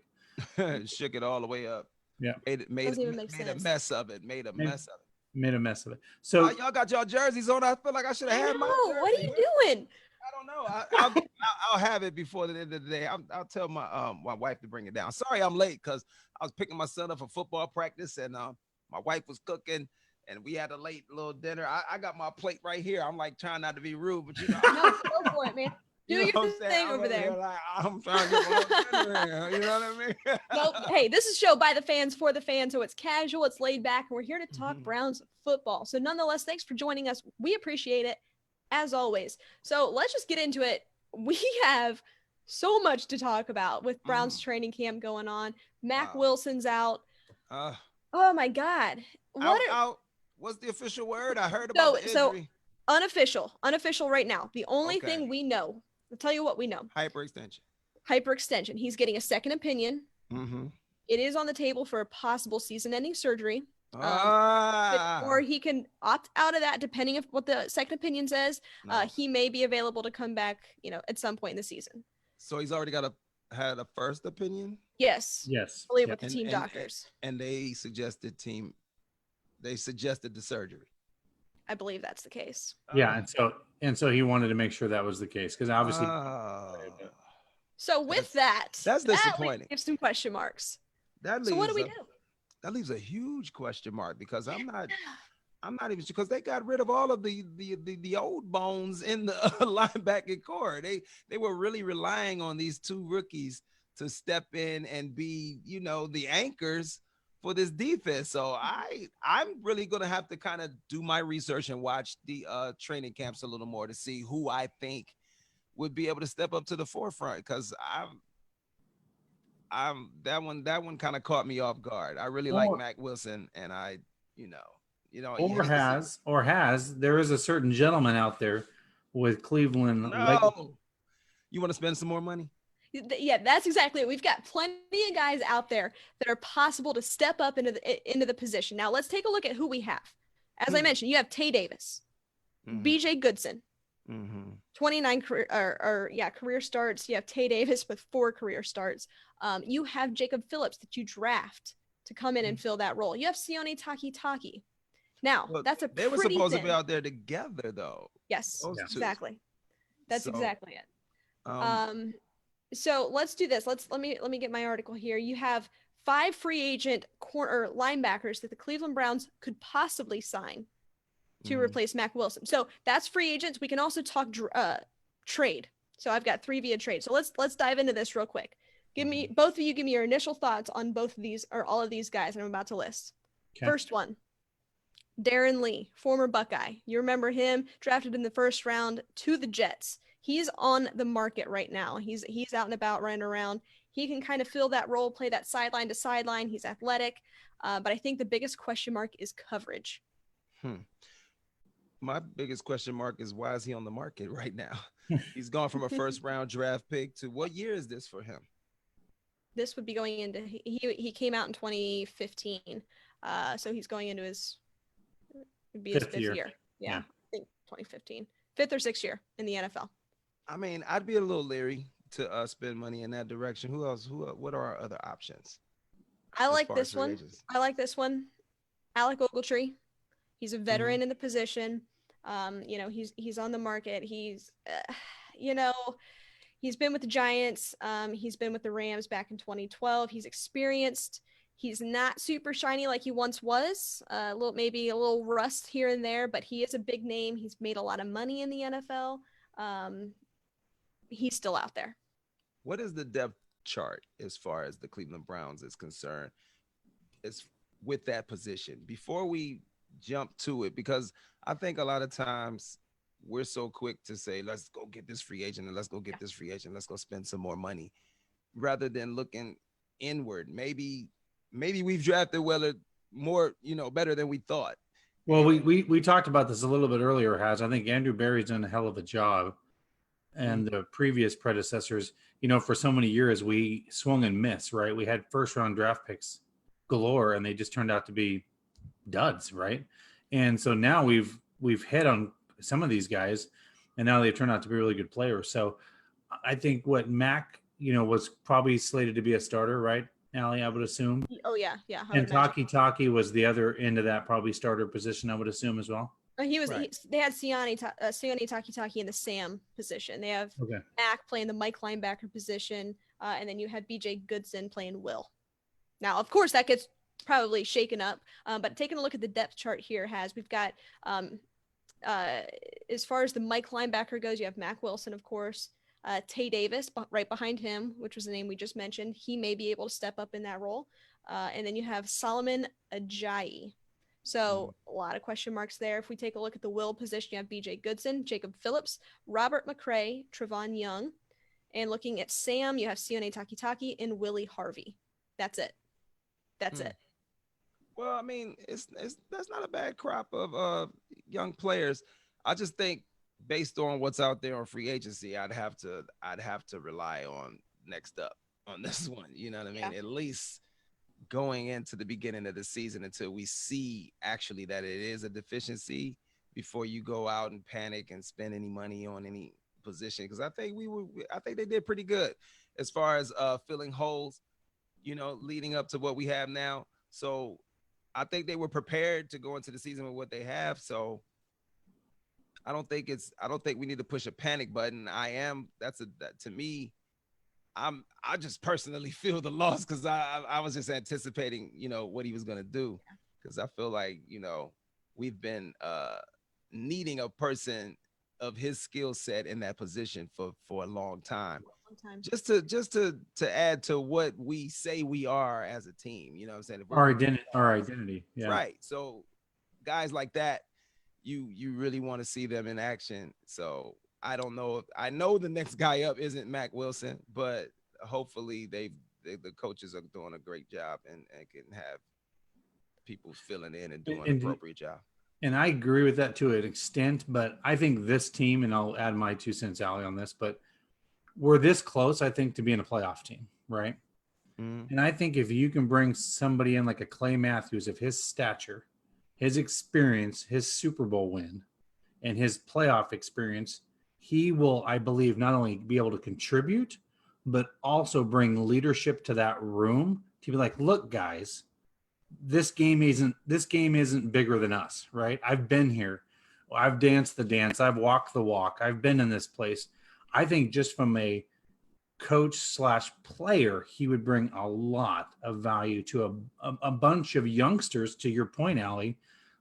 Shook it all the way up. Yeah. Made a mess of it. Made a mess of it. So y'all got y'all jerseys on. I feel like I should have had my jersey. What are you doing? I don't know. I'll have it before the end of the day. I'll tell my wife to bring it down. Sorry I'm late because I was picking my son up for football practice, and my wife was cooking, and we had a late little dinner. I got my plate right here. I'm like trying not to be rude, but No, go for it, man. Do your thing over there. I'm trying to get my dinner here. You know what I mean? Nope. Hey, this is a show by the fans for the fans, so it's casual, it's laid back, and we're here to talk Browns football. So nonetheless, thanks for joining us. We appreciate it, as always. So let's just get into it. We have so much to talk about with Browns training camp going on. Mack Wilson's out. Oh my God. What's the official word? I heard about the injury. So unofficial right now. The only thing we know, I'll tell you what we know. Hyperextension. He's getting a second opinion. Mm-hmm. It is on the table for a possible season-ending surgery. Or he can opt out of that depending on what the second opinion says. He may be available to come back, at some point in the season. So he's already had a first opinion? Yes. I believe with the team doctors. And they suggested the surgery. I believe that's the case. Yeah, and so he wanted to make sure that was the case because obviously. So with that's disappointing. Give some question marks. So what do we do? That leaves a huge question mark because I'm not even sure because they got rid of all of the old bones in the linebacking core. They were really relying on these 2 rookies to step in and be, the anchors for this defense. So I'm really going to have to kind of do my research and watch the training camps a little more to see who I think would be able to step up to the forefront because that one kind of caught me off guard. I really like Mack Wilson, and there is a certain gentleman out there with Cleveland. You want to spend some more money? Yeah, that's exactly it. We've got plenty of guys out there that are possible to step up into the position. Now let's take a look at who we have. As I mentioned, you have Tay Davis, BJ Goodson, 29 career starts. You have Tay Davis with 4 career starts. You have Jacob Phillips that you draft to come in and fill that role. You have Sione Takitaki. Now, that's a they were supposed to be out there together, though. Yes, exactly. That's exactly it. So let's do this. Let me get my article here. You have 5 free agent corner linebackers that the Cleveland Browns could possibly sign to replace Mack Wilson. So that's free agents. We can also talk trade. So I've got 3 via trade. So let's dive into this real quick. Both of you give me your initial thoughts on both of these or all of these guys I'm about to list. Okay. First one, Darren Lee, former Buckeye. You remember him, drafted in the first round to the Jets. He's on the market right now. He's out and about, running around. He can kind of fill that role, play that sideline to sideline. He's athletic. But I think the biggest question mark is coverage. My biggest question mark is, why is he on the market right now? He's gone from a first round draft pick to, what year is this for him? This would be going into, he came out in 2015. So he's going into his fifth year. Yeah, I think 2015. 5th or 6th year in the NFL. I mean, I'd be a little leery to spend money in that direction. Who else? What are our other options? I like this one. Alec Ogletree. He's a veteran in the position. He's on the market. He's, he's been with the Giants. He's been with the Rams back in 2012. He's experienced. He's not super shiny like he once was. Maybe a little rust here and there, but he is a big name. He's made a lot of money in the NFL. He's still out there. What is the depth chart as far as the Cleveland Browns is concerned? Is with that position before we jump to it, because I think a lot of times we're so quick to say, let's go get this free agent and let's go get this free agent. Let's go spend some more money rather than looking inward. Maybe we've drafted more, better than we thought. Well, we talked about this a little bit earlier, Haz. I think Andrew Berry's done a hell of a job. And the previous predecessors, for so many years, we swung and missed, right? We had first round draft picks galore and they just turned out to be duds, right? And so now we've hit on some of these guys and now they've turned out to be really good players. So I think what Mack, was probably slated to be a starter, right, Allie, I would assume. Oh yeah. And Taki was the other end of that probably starter position, I would assume as well. He was. Right. They had Sione Takitaki in the Sam position. They have Mack playing the Mike linebacker position, and then you have BJ Goodson playing Will. Now, of course, that gets probably shaken up. But taking a look at the depth chart here, we've got as far as the Mike linebacker goes, you have Mack Wilson, of course, Tay Davis right behind him, which was the name we just mentioned. He may be able to step up in that role, and then you have Solomon Ajayi. So a lot of question marks there. If we take a look at the Will position, you have BJ Goodson, Jacob Phillips, Robert McCray, Trevon Young. And looking at Sam, you have Sione Takitaki and Willie Harvey. That's it. Well, I mean, that's not a bad crop of young players. I just think based on what's out there on free agency, I'd have to rely on next up on this one. You know what I mean? Yeah. At least going into the beginning of the season until we see actually that it is a deficiency before you go out and panic and spend any money on any position. Because I think they did pretty good as far as filling holes, leading up to what we have now. So I think they were prepared to go into the season with what they have. So I don't think we need to push a panic button. To me, I just personally feel the loss because I was just anticipating, what he was going to do, because I feel like, we've been needing a person of his skill set in that position for a long time. Just to add to what we say we are as a team, you know what I'm saying? Our identity. Yeah. Right. So guys like that, you really want to see them in action. So I don't know. I know the next guy up isn't Mack Wilson, but hopefully the coaches are doing a great job and can have people filling in and doing an appropriate job. And I agree with that to an extent, but I think this team, and I'll add my 2 cents, Allie, on this, but we're this close, I think, to being a playoff team, right? And I think if you can bring somebody in like a Clay Matthews of his stature, his experience, his Super Bowl win, and his playoff experience, he will, I believe, not only be able to contribute, but also bring leadership to that room to be like, look, guys, this game isn't bigger than us, right? I've been here. I've danced the dance. I've walked the walk. I've been in this place. I think just from a coach/player, he would bring a lot of value to a bunch of youngsters, to your point, Allie,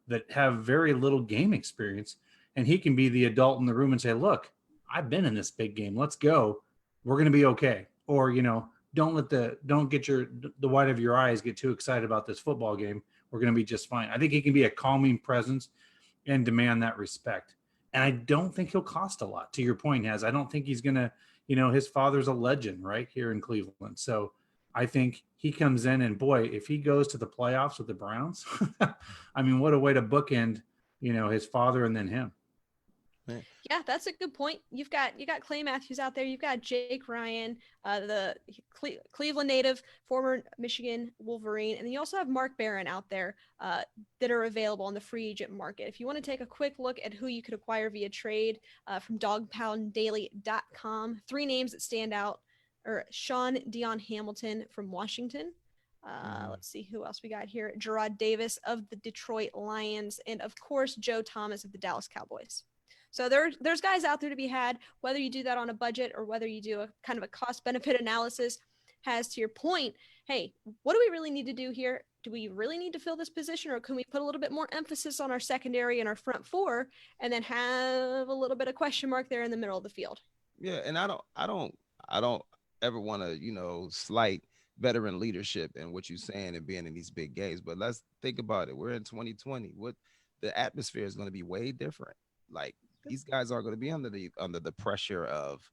that have very little game experience. And he can be the adult in the room and say, look, I've been in this big game. Let's go. We're going to be okay. Or, don't get the white of your eyes get too excited about this football game. We're going to be just fine. I think he can be a calming presence and demand that respect. And I don't think he'll cost a lot. To your point, Haz, I don't think he's going to, his father's a legend right here in Cleveland. So I think he comes in and, boy, if he goes to the playoffs with the Browns, I mean, what a way to bookend, his father and then him. Yeah, that's a good point. You got Clay Matthews out there. You've got Jake Ryan, the Cleveland native, former Michigan Wolverine, and then you also have Mark Barron out there that are available on the free agent market. If you want to take a quick look at who you could acquire via trade from dogpounddaily.com, 3 names that stand out are Sean Dion Hamilton from Washington. Let's see who else we got here. Gerard Davis of the Detroit Lions, and of course Joe Thomas of the Dallas Cowboys. So there's guys out there to be had, whether you do that on a budget or whether you do a kind of a cost-benefit analysis. Has, to your point, hey, what do we really need to do here? Do we really need to fill this position, or can we put a little bit more emphasis on our secondary and our front four and then have a little bit of question mark there in the middle of the field? Yeah, and I don't ever want to, slight veteran leadership and what you're saying and being in these big games, but let's think about it. We're in 2020. What the atmosphere is going to be way different. Like, these guys are going to be under the pressure of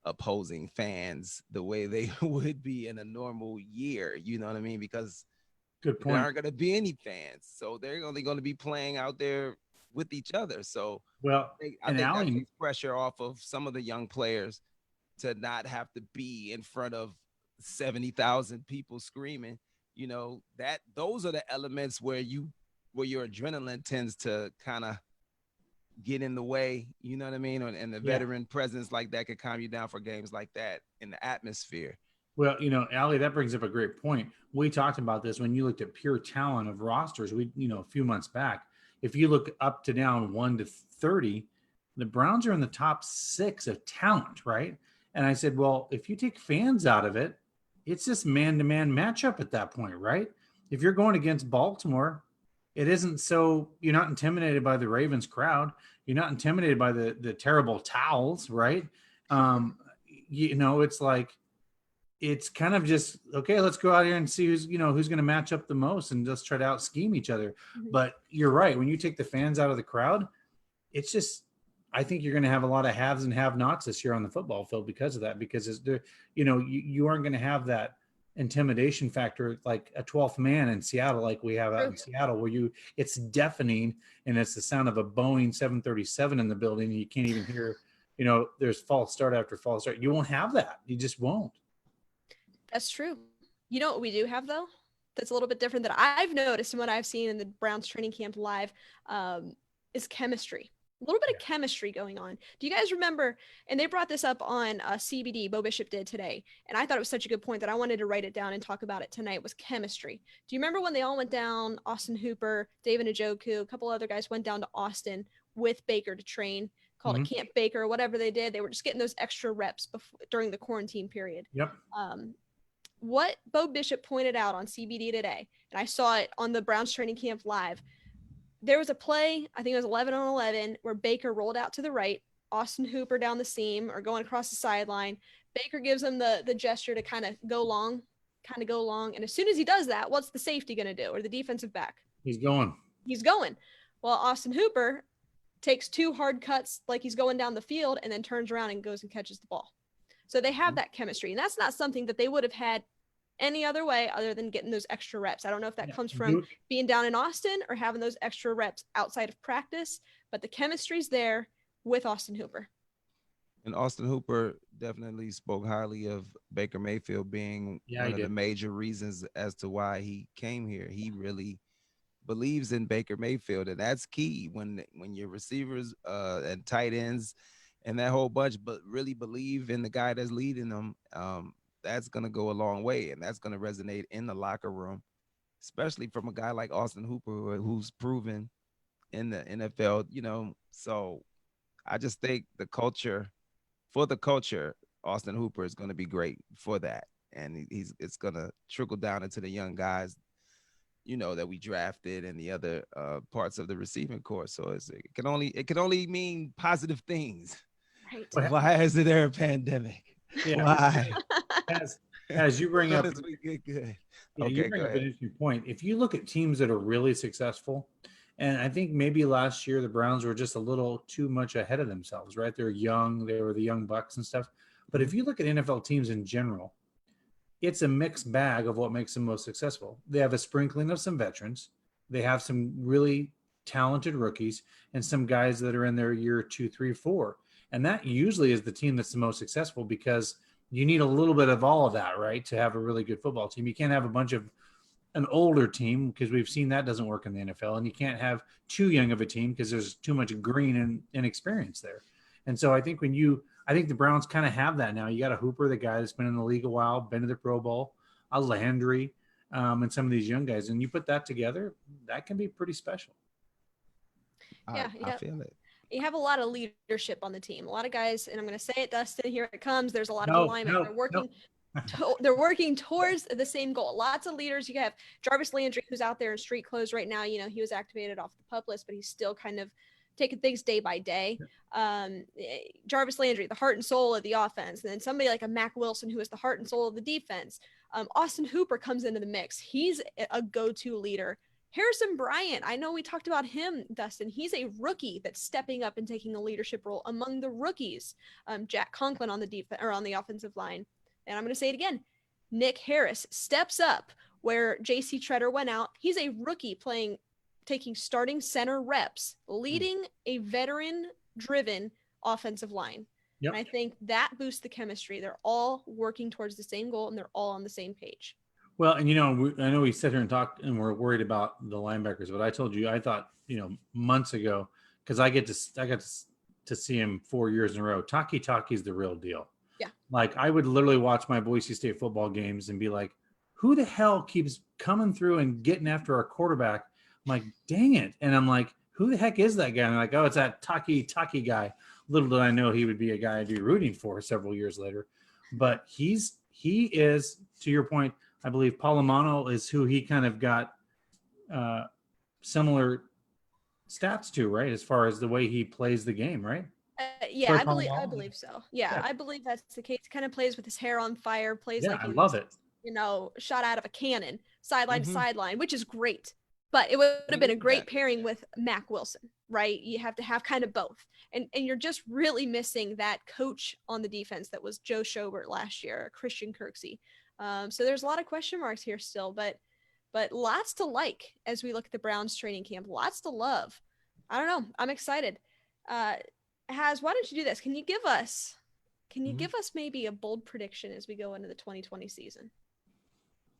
opposing fans the way they would be in a normal year. You know what I mean? Because good point. There aren't going to be any fans, so they're only going to be playing out there with each other. So, I think that takes pressure off of some of the young players to not have to be in front of 70,000 people screaming. Those are the elements where your adrenaline tends to kind of get in the way, you know what I mean? And the veteran presence like that could calm you down for games like that in the atmosphere. Well, Allie, that brings up a great point. We talked about this when you looked at pure talent of rosters. A few months back, if you look up to down 1 to 30, the Browns are in the top 6 of talent, right? And I said, well, if you take fans out of it, it's just man-to-man matchup at that point, right? If you're going against Baltimore, it isn't so you're not intimidated by the Ravens crowd. You're not intimidated by the terrible towels, right? It's like, it's kind of just, okay, let's go out here and see who's going to match up the most and just try to out scheme each other. Mm-hmm. But you're right. When you take the fans out of the crowd, it's just, I think you're going to have a lot of haves and have-nots this year on the football field because of that, because you aren't going to have that intimidation factor like a 12th man in Seattle, like we have out in Seattle, where it's deafening and it's the sound of a Boeing 737 in the building and you can't even hear, there's false start after false start. You won't have that. You just won't. That's true. You know what we do have, though, that's a little bit different that I've noticed and what I've seen in the Browns training camp live is chemistry. A little bit of chemistry going on. Do you guys remember, and they brought this up on CBD, Bo Bishop did today, and I thought it was such a good point that I wanted to write it down and talk about it tonight, was chemistry. Do you remember when they all went down, Austin Hooper, David Njoku, a couple other guys went down to Austin with Baker to train, called a Camp Baker, whatever they did. They were just getting those extra reps during the quarantine period. Yep. What Bo Bishop pointed out on CBD today, and I saw it on the Browns training camp live, there was a play, I think it was 11 on 11, where Baker rolled out to the right, Austin Hooper down the seam or going across the sideline. Baker gives him the gesture to kind of go long. And as soon as he does that, what's the safety going to do, or the defensive back? He's going. Well, Austin Hooper takes 2 hard cuts like he's going down the field and then turns around and goes and catches the ball. So they have that chemistry, and that's not something that they would have had any other way other than getting those extra reps. I don't know if that comes from being down in Austin or having those extra reps outside of practice, but the chemistry's there with Austin Hooper. And Austin Hooper definitely spoke highly of Baker Mayfield being one of the major reasons as to why he came here. He really believes in Baker Mayfield, and that's key when your receivers and tight ends and that whole bunch but really believe in the guy that's leading them. That's gonna go a long way, and that's gonna resonate in the locker room, especially from a guy like Austin Hooper, who's proven in the NFL. So I just think the culture, Austin Hooper is going to be great for that, and it's going to trickle down into the young guys, that we drafted and the other parts of the receiving corps. So it can only mean positive things. Right. Why is there a pandemic? Yeah. Why? As you bring up, we get good. yeah, Okay, you bring up an interesting point. If you look at teams that are really successful, and I think maybe last year the Browns were just a little too much ahead of themselves, right? They're young, they were the young bucks and stuff. But if you look at NFL teams in general, it's a mixed bag of what makes them most successful. They have a sprinkling of some veterans, they have some really talented rookies, and some guys that are in their year 2, 3, 4. And that usually is the team that's the most successful because you need a little bit of all of that, right, to have a really good football team. You can't have a bunch of an older team because we've seen that doesn't work in the NFL, and you can't have too young of a team because there's too much green and inexperience there. And so I think I think the Browns kind of have that now. You got a Hooper, the guy that's been in the league a while, been to the Pro Bowl, a Landry, and some of these young guys, and you put that together, that can be pretty special. Yeah, I feel it. You have a lot of leadership on the team. A lot of guys, and I'm going to say it, Dustin, here it comes. There's a lot of alignment. They're working towards the same goal. Lots of leaders. You have Jarvis Landry, who's out there in street clothes right now. He was activated off the PUP list, but he's still kind of taking things day by day. Jarvis Landry, the heart and soul of the offense. And then somebody like a Mack Wilson, who is the heart and soul of the defense. Austin Hooper comes into the mix. He's a go-to leader. Harrison Bryant, I know we talked about him, Dustin. He's a rookie that's stepping up and taking a leadership role among the rookies. Jack Conklin on the defense or on the offensive line. And I'm going to say it again. Nick Harris steps up where J.C. Treader went out. He's a rookie taking starting center reps, leading a veteran-driven offensive line. Yep. And I think that boosts the chemistry. They're all working towards the same goal, and they're all on the same page. Well, and I know we sit here and talk, and we're worried about the linebackers, but I told you, I thought, months ago, because I got to see him 4 years in a row. Taki's the real deal. Yeah. Like I would literally watch my Boise State football games and be like, who the hell keeps coming through and getting after our quarterback? I'm like, dang it. And I'm like, who the heck is that guy? And I'm like, oh, it's that Taki guy. Little did I know he would be a guy I'd be rooting for several years later. But he is, to your point, I believe Palomano is who he kind of got similar stats to, right? As far as the way he plays the game, right? Yeah, I believe so. Yeah, I believe that's the case. He kind of plays with his hair on fire, plays like I love it. Shot out of a cannon, sideline to sideline, which is great. But it would have been a great pairing with Mack Wilson, right? You have to have kind of both. And you're just really missing that coach on the defense that was Joe Schobert last year, Christian Kirksey. So there's a lot of question marks here still, but lots to like as we look at the Browns training camp. Lots to love. I don't know. I'm excited. Haz, why don't you do this? Can you give us maybe a bold prediction as we go into the 2020 season?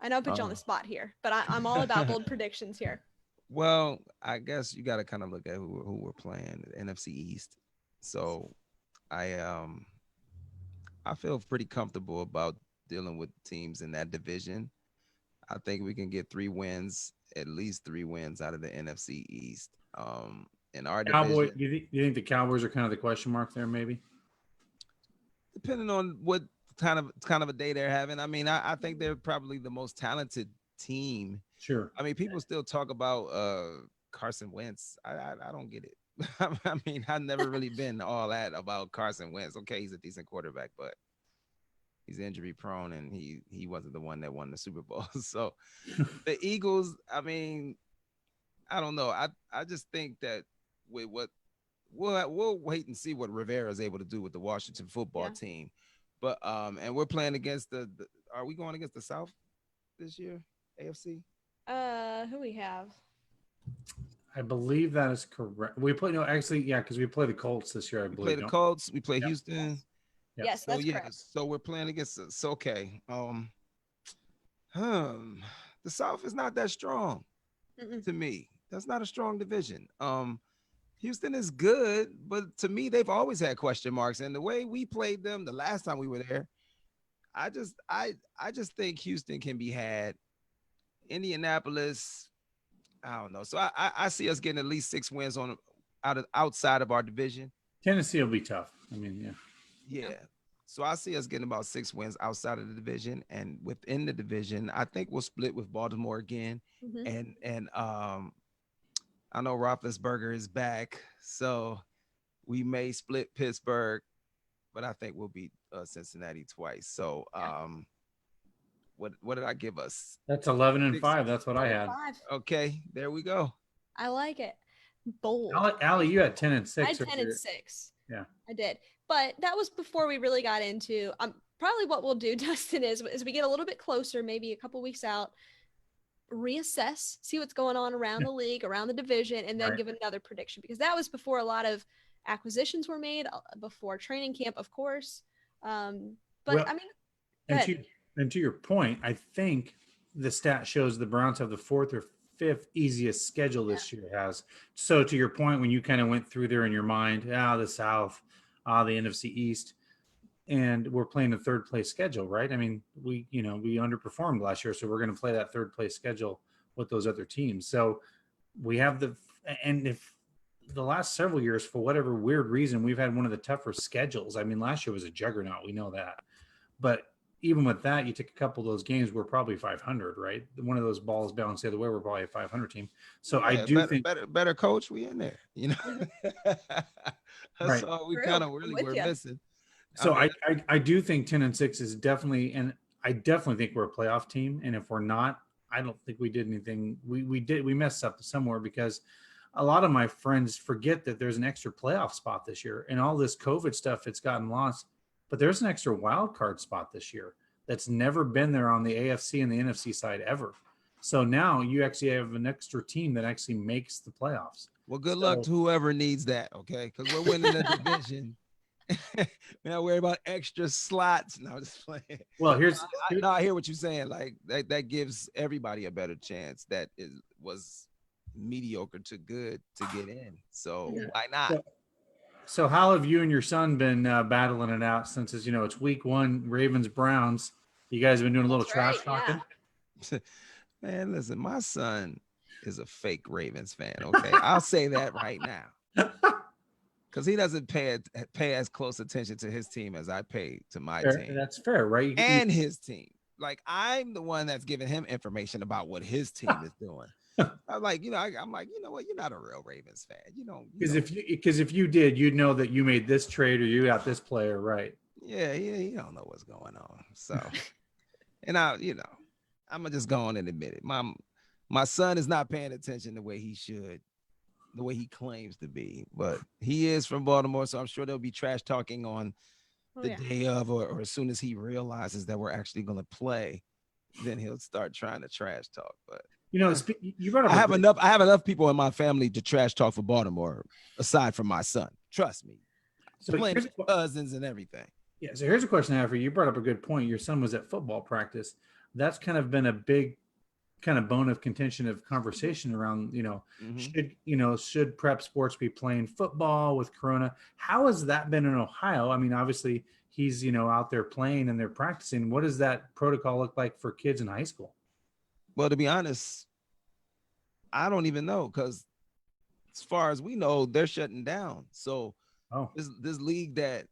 I know I put you on the spot here, but I'm all about bold predictions here. Well, I guess you got to kind of look at who we're playing, the NFC East. So I feel pretty comfortable about dealing with teams in that division. I think we can get at least three wins out of the NFC East. In our division, do you think the Cowboys are kind of the question mark there, maybe? Depending on what kind of a day they're having. I mean, I think they're probably the most talented team. Sure. I mean, people still talk about Carson Wentz. I don't get it. I mean, I've never really been all that about Carson Wentz. Okay, he's a decent quarterback, but he's injury prone, and he wasn't the one that won the Super Bowl. So the Eagles, I mean, I don't know. I just think that with what we'll wait and see what Rivera is able to do with the Washington football team. But and we're playing against are we going against the South this year? AFC? Who we have? I believe that is correct. We play because we play the Colts this year. I believe. We play the Colts. We play Houston. Yes, so that's correct. so we're playing against us. Okay. The South is not that strong to me. That's not a strong division. Houston is good, but to me, they've always had question marks. And the way we played them the last time we were there, I just think Houston can be had. Indianapolis, I don't know. So I see us getting at least 6 wins outside of our division. Tennessee will be tough. I mean, yeah. So I see us getting about 6 wins outside of the division, and within the division, I think we'll split with Baltimore again. And I know Roethlisberger is back, so we may split Pittsburgh, but I think we'll beat Cincinnati twice. So what did I give us? That's 11-5. That's what I had. Okay, there we go. I like it. Bold. Allie, you had 10-6. I had 10-6. Yeah, I did. But that was before we really got into probably what we'll do, Dustin, is we get a little bit closer, maybe a couple weeks out, reassess, see what's going on around the league, around the division, and then give another prediction, because that was before a lot of acquisitions were made, before training camp, of course. But well, I mean, and to your point, I think the stat shows the Browns have the 4th or 5th easiest schedule this year has. So to your point, when you kind of went through there in your mind, the South, the NFC East, and we're playing a 3rd place schedule, right? I mean, we underperformed last year, so we're going to play that 3rd place schedule with those other teams. So we have and if the last several years, for whatever weird reason, we've had one of the tougher schedules. I mean, last year was a juggernaut. We know that. But even with that, you take a couple of those games, we're probably 500, right? One of those balls bounced the other way, we're probably a 500 team. So I do think better coach, we in there, That's all we kind of really were missing. So I do think 10-6 is definitely, and I definitely think we're a playoff team. And if we're not, I don't think we did anything. We messed up somewhere, because a lot of my friends forget that there's an extra playoff spot this year, and all this COVID stuff, it's gotten lost. But there's an extra wild card spot this year that's never been there on the AFC and the NFC side ever. So now you actually have an extra team that actually makes the playoffs. Well, good luck to whoever needs that, okay? Because we're winning the division. We're not worried about extra slots. No, just playing. Well, I hear what you're saying. Like that gives everybody a better chance that was mediocre to good to get in. So why not? So how have you and your son been battling it out since it's week 1, Ravens Browns? You guys have been doing a little trash talking. Yeah. Man, listen, my son is a fake Ravens fan. Okay, I'll say that right now, because he doesn't pay as close attention to his team as I pay to my team. That's fair, right? And his team. Like, I'm the one that's giving him information about what his team is doing. I'm like, I'm like, you know what? You're not a real Ravens fan. Because if you did, you'd know that you made this trade or you got this player, right? Yeah, you don't know what's going on. So, and I'm gonna just go on and admit it. My son is not paying attention the way he should, the way he claims to be. But he is from Baltimore, so I'm sure there'll be trash talking on the day of, or as soon as he realizes that we're actually gonna play, then he'll start trying to trash talk. But you brought up. I have enough people in my family to trash talk for Baltimore, aside from my son. Trust me. So playing cousins and everything. Yeah. So here's a question I have for you. You brought up a good point. Your son was at football practice. That's kind of been a big kind of bone of contention of conversation around, should prep sports be playing football with Corona? How has that been in Ohio? I mean, obviously he's, out there playing and they're practicing. What does that protocol look like for kids in high school? Well, to be honest, I don't even know, because as far as we know, they're shutting down. So this league that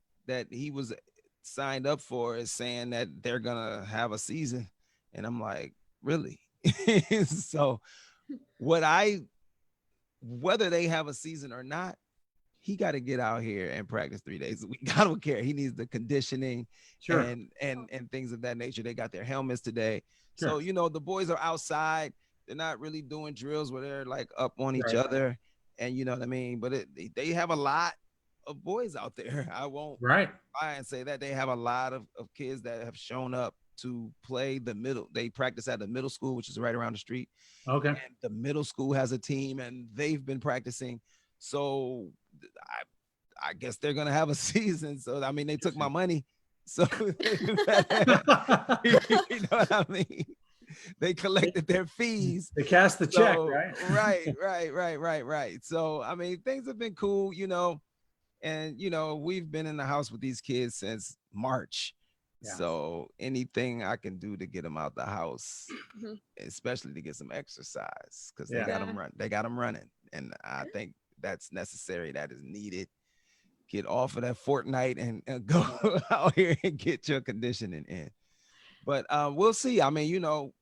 he was signed up for is saying that they're gonna have a season, and I'm like, really? So whether they have a season or not, he got to get out here and practice 3 days a week. I don't care. He needs the conditioning and things of that nature. They got their helmets today. Sure. So, the boys are outside. They're not really doing drills where they're like up on each other. And you know what I mean? But they have a lot of boys out there. I won't try and say that. They have a lot of kids that have shown up to play the middle. They practice at the middle school, which is right around the street. Okay. And the middle school has a team, and they've been practicing. So I guess they're going to have a season. So, I mean, they took my money. So you know what I mean? They collected their fees. They cast the check, right? Right. So I mean, things have been cool, you know, and you know, we've been in the house with these kids since March. Yeah. So anything I can do to get them out the house, especially to get some exercise, because they got them running, and I think that's necessary. That is needed. Get off of that Fortnite and go out here and get your conditioning in. But we'll see. I mean, you know,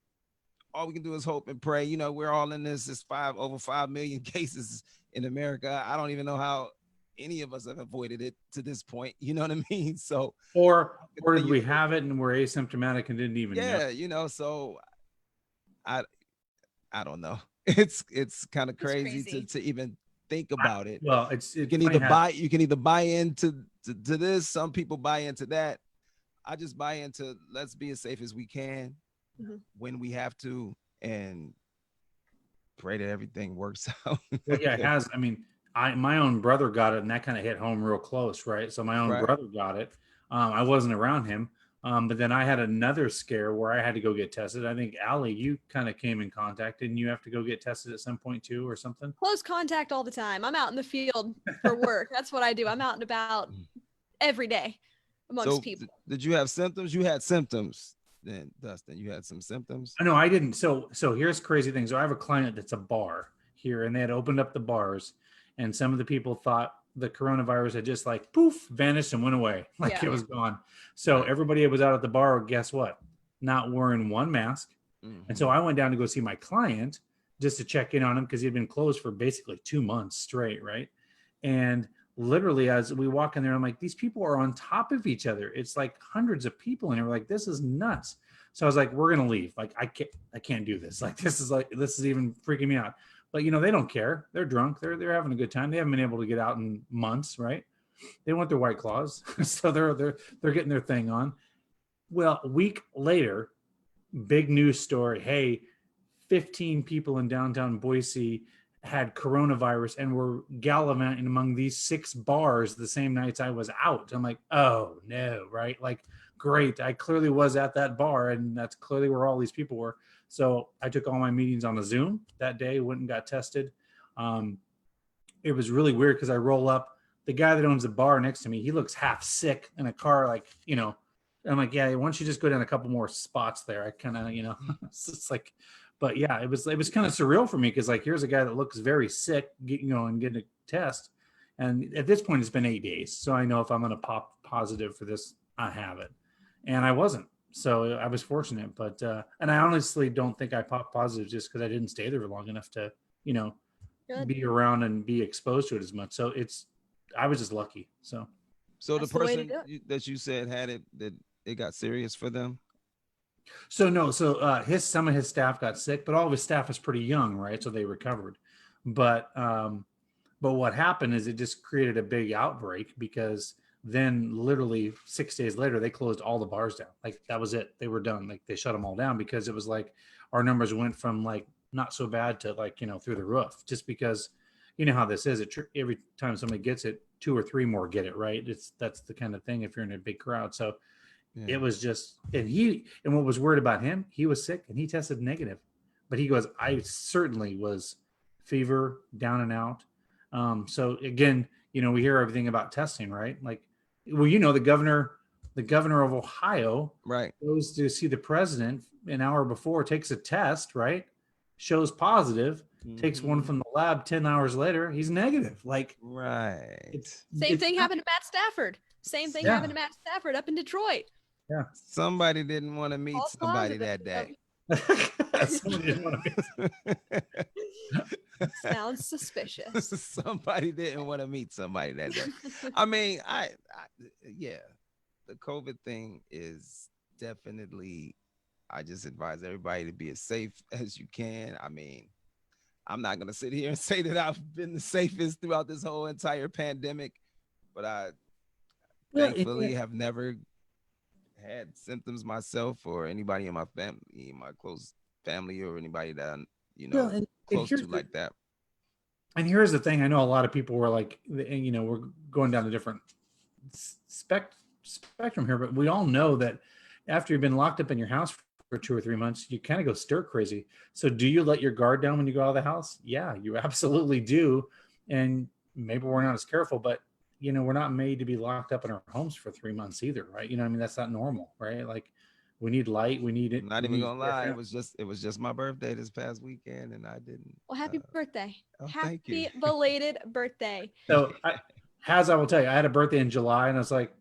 all we can do is hope and pray. You know, we're all in this. It's over 5 million cases in America. I don't even know how any of us have avoided it to this point. You know what I mean? So, or did we have it and we're asymptomatic and didn't even know? Yeah, you know. So, I don't know. It's kind of crazy to even think about it. Well, you can either buy into to this. Some people buy into that. I just buy into let's be as safe as we can when we have to, and pray that everything works out. Well, yeah, it has. I mean, my own brother got it, and that kind of hit home real close, right? So my own brother got it. I wasn't around him, but then I had another scare where I had to go get tested. I think, Allie, you kind of came in contact, and you have to go get tested at some point too, or something? Close contact all the time. I'm out in the field for work. That's what I do. I'm out and about every day amongst people. Did you have symptoms? You had symptoms then, Dustin. You had some symptoms? No, I didn't. So here's crazy thing. So I have a client that's a bar here, and they had opened up the bars, and some of the people thought the coronavirus had just like poof vanished and went away, like it was gone. So everybody was out at the bar, guess what? Not wearing one mask. And so I went down to go see my client just to check in on him because he had been closed for basically 2 months straight, right? And literally as we walk in there, I'm like, these people are on top of each other. It's like hundreds of people in here. Like, this is nuts. So I was like, we're gonna leave. Like, I can't do this. Like, this is even freaking me out. But you know, they don't care. They're drunk. They're having a good time. They haven't been able to get out in months, right? They want their White Claws, so they're getting their thing on. Well, a week later, big news story. Hey, 15 people in downtown Boise had coronavirus and were gallivanting among these 6 bars the same nights I was out. I'm like, oh no, right? Like, great. I clearly was at that bar, and that's clearly where all these people were. So I took all my meetings on a Zoom that day, went and got tested. It was really weird because I roll up, the guy that owns the bar next to me, he looks half sick in a car, like, you know, I'm like, yeah, why don't you just go down a couple more spots there? I kind of, you know, it's like, but yeah, it was kind of surreal for me because, like, here's a guy that looks very sick, you know, and getting a test. And at this point, it's been 8 days. So I know if I'm going to pop positive for this, I have it. And I wasn't. So I was fortunate. But, and I honestly don't think I popped positive just because I didn't stay there long enough to, you know, be around and be exposed to it as much. So I was just lucky. So the person that you said had it, that it got serious for them? So no, some of his staff got sick, but all of his staff is pretty young, right? So they recovered. But what happened is it just created a big outbreak because then literally 6 days later, they closed all the bars down. Like, that was it. They were done. Like, they shut them all down because it was like our numbers went from like not so bad to like, you know, through the roof, just because you know how this is. Every time somebody gets it, 2 or 3 more get it, right? That's the kind of thing if you're in a big crowd. So it was just, and what was weird about him, he was sick and he tested negative, but he goes, I certainly was fever, down and out. So again, you know, we hear everything about testing, right? Like, well, you know, the governor of Ohio, right, goes to see the president an hour before, takes a test, right? Shows positive, takes one from the lab 10 hours later, he's negative. Like, right. Same thing happened to Matt Stafford. Same thing happened to Matt Stafford up in Detroit. Yeah. Somebody didn't want to meet somebody that day. Somebody didn't want to meet. Sounds suspicious. Somebody didn't want to meet somebody that day. I mean, yeah, the COVID thing is definitely, I just advise everybody to be as safe as you can. I mean, I'm not going to sit here and say that I've been the safest throughout this whole entire pandemic, but I thankfully have never had symptoms myself or anybody in my family, my close family, or anybody that I'm, you know, close to like that. And here's the thing. I know a lot of people were like, you know, we're going down a different spectrum here, but we all know that after you've been locked up in your house for 2 or 3 months, you kind of go stir crazy. So do you let your guard down when you go out of the house? Yeah, you absolutely do. And maybe we're not as careful, but we're not made to be locked up in our homes for 3 months either, right? I mean, that's not normal, right? Like we need light, we need it. I'm not even gonna lie, it was just my birthday this past weekend, and I didn't. Well, happy birthday! Thank you. Happy belated birthday. So, I will tell you, I had a birthday in July, and I was like,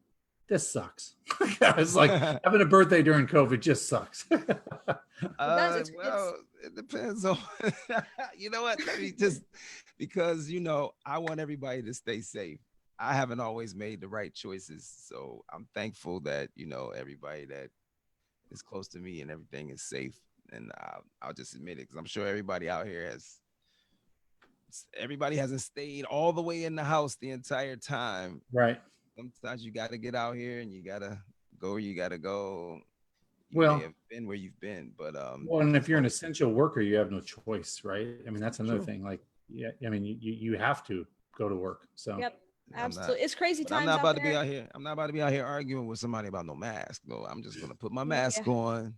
"This sucks." I was like, having a birthday during COVID just sucks. Well, it depends on. You know what? Let me just because I want everybody to stay safe. I haven't always made the right choices, so I'm thankful that everybody that is close to me and everything is safe. And I'll just admit it, because I'm sure everybody out here hasn't stayed all the way in the house the entire time. Right. Sometimes you got to get out here and you got to go where you got to go. You may have been where you've been, but and if you're an essential worker, you have no choice, right? I mean, that's another thing. Like, yeah, I mean, you have to go to work. So. Yep. Absolutely. It's crazy times. I'm not about to be out here. I'm not about to be out here arguing with somebody about no mask. No, I'm just gonna put my mask on.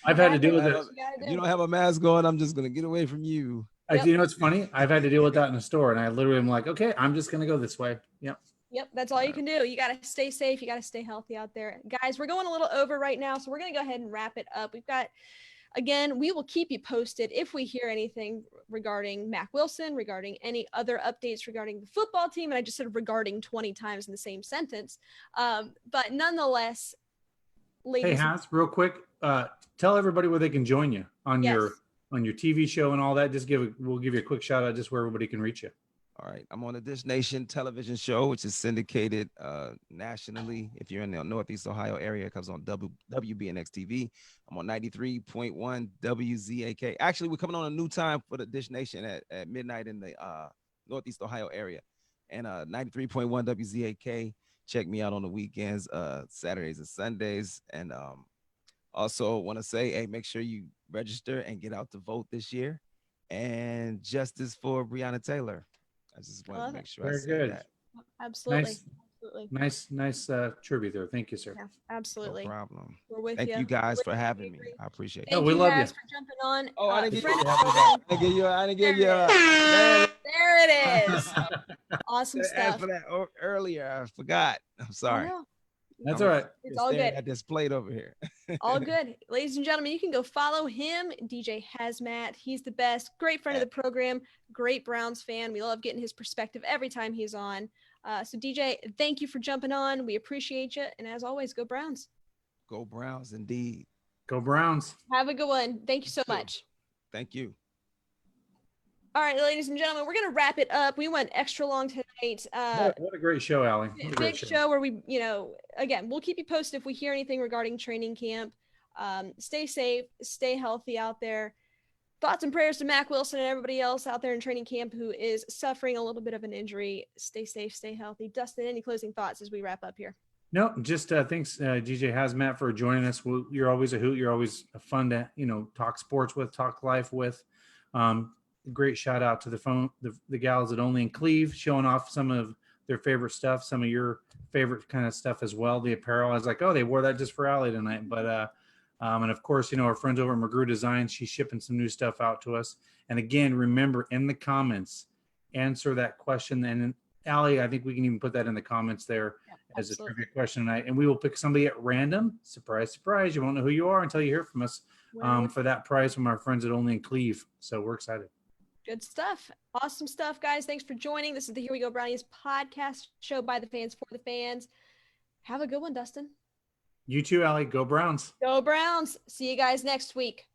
I've had to deal with it. If you don't have a mask on, I'm just gonna get away from you. It's funny. I've had to deal with that in the store, and I literally am like, okay, I'm just gonna go this way. Yep. That's all you can do. You got to stay safe. You got to stay healthy out there. Guys, we're going a little over right now, so we're going to go ahead and wrap it up. Again, we will keep you posted if we hear anything regarding Mack Wilson, regarding any other updates regarding the football team. And I just said regarding 20 times in the same sentence. But nonetheless, ladies. Hey, Haz, real quick, tell everybody where they can join you on your TV show and all that. We'll give you a quick shout out just where everybody can reach you. All right. I'm on the Dish Nation television show, which is syndicated nationally. If you're in the Northeast Ohio area, it comes on WBNX TV. I'm on 93.1 WZAK. Actually, we're coming on a new time for the Dish Nation at midnight in the Northeast Ohio area. And 93.1 WZAK. Check me out on the weekends, Saturdays and Sundays. And also want to say, hey, make sure you register and get out to vote this year. And justice for Breonna Taylor. I just want to make sure I say that. Absolutely. Nice tribute there. Thank you, sir. Yeah, absolutely. No problem. We're with Thank you guys for having me. I appreciate it. We love you. For jumping on. Oh, I didn't give you. There it is. Awesome stuff. For that earlier, I forgot. I'm sorry. That's all right. It's all good. I just played over here. All good. Ladies and gentlemen, you can go follow him, DJ HazMatt. He's the best. Great friend of the program. Great Browns fan. We love getting his perspective every time he's on. So, DJ, thank you for jumping on. We appreciate you. And as always, go Browns. Go Browns, indeed. Go Browns. Have a good one. Thank you so much. Thank you. All right, ladies and gentlemen, we're going to wrap it up. We went extra long tonight. What a great show, Allie. Big show where we, again, we'll keep you posted if we hear anything regarding training camp. Stay safe, stay healthy out there. Thoughts and prayers to Mack Wilson and everybody else out there in training camp who is suffering a little bit of an injury. Stay safe, stay healthy. Dustin, any closing thoughts as we wrap up here? No, just thanks, DJ HazMatt, for joining us. You're always a hoot. You're always fun to, talk sports with, talk life with. Great shout out to the gals at Only in Cleve, showing off some of their favorite stuff, some of your favorite kind of stuff as well. The apparel, I was like, oh, they wore that just for Allie tonight. But and of course, our friends over at McGrew Design, she's shipping some new stuff out to us. And again, remember, in the comments, answer that question. And Allie, I think we can even put that in the comments there as a trivia question tonight. And we will pick somebody at random. Surprise, surprise. You won't know who you are until you hear from us for that prize from our friends at Only in Cleve. So we're excited. Good stuff. Awesome stuff, guys. Thanks for joining. This is the Here We Go Brownies podcast show by the fans for the fans. Have a good one, Dustin. You too, Allie. Go Browns. Go Browns. See you guys next week.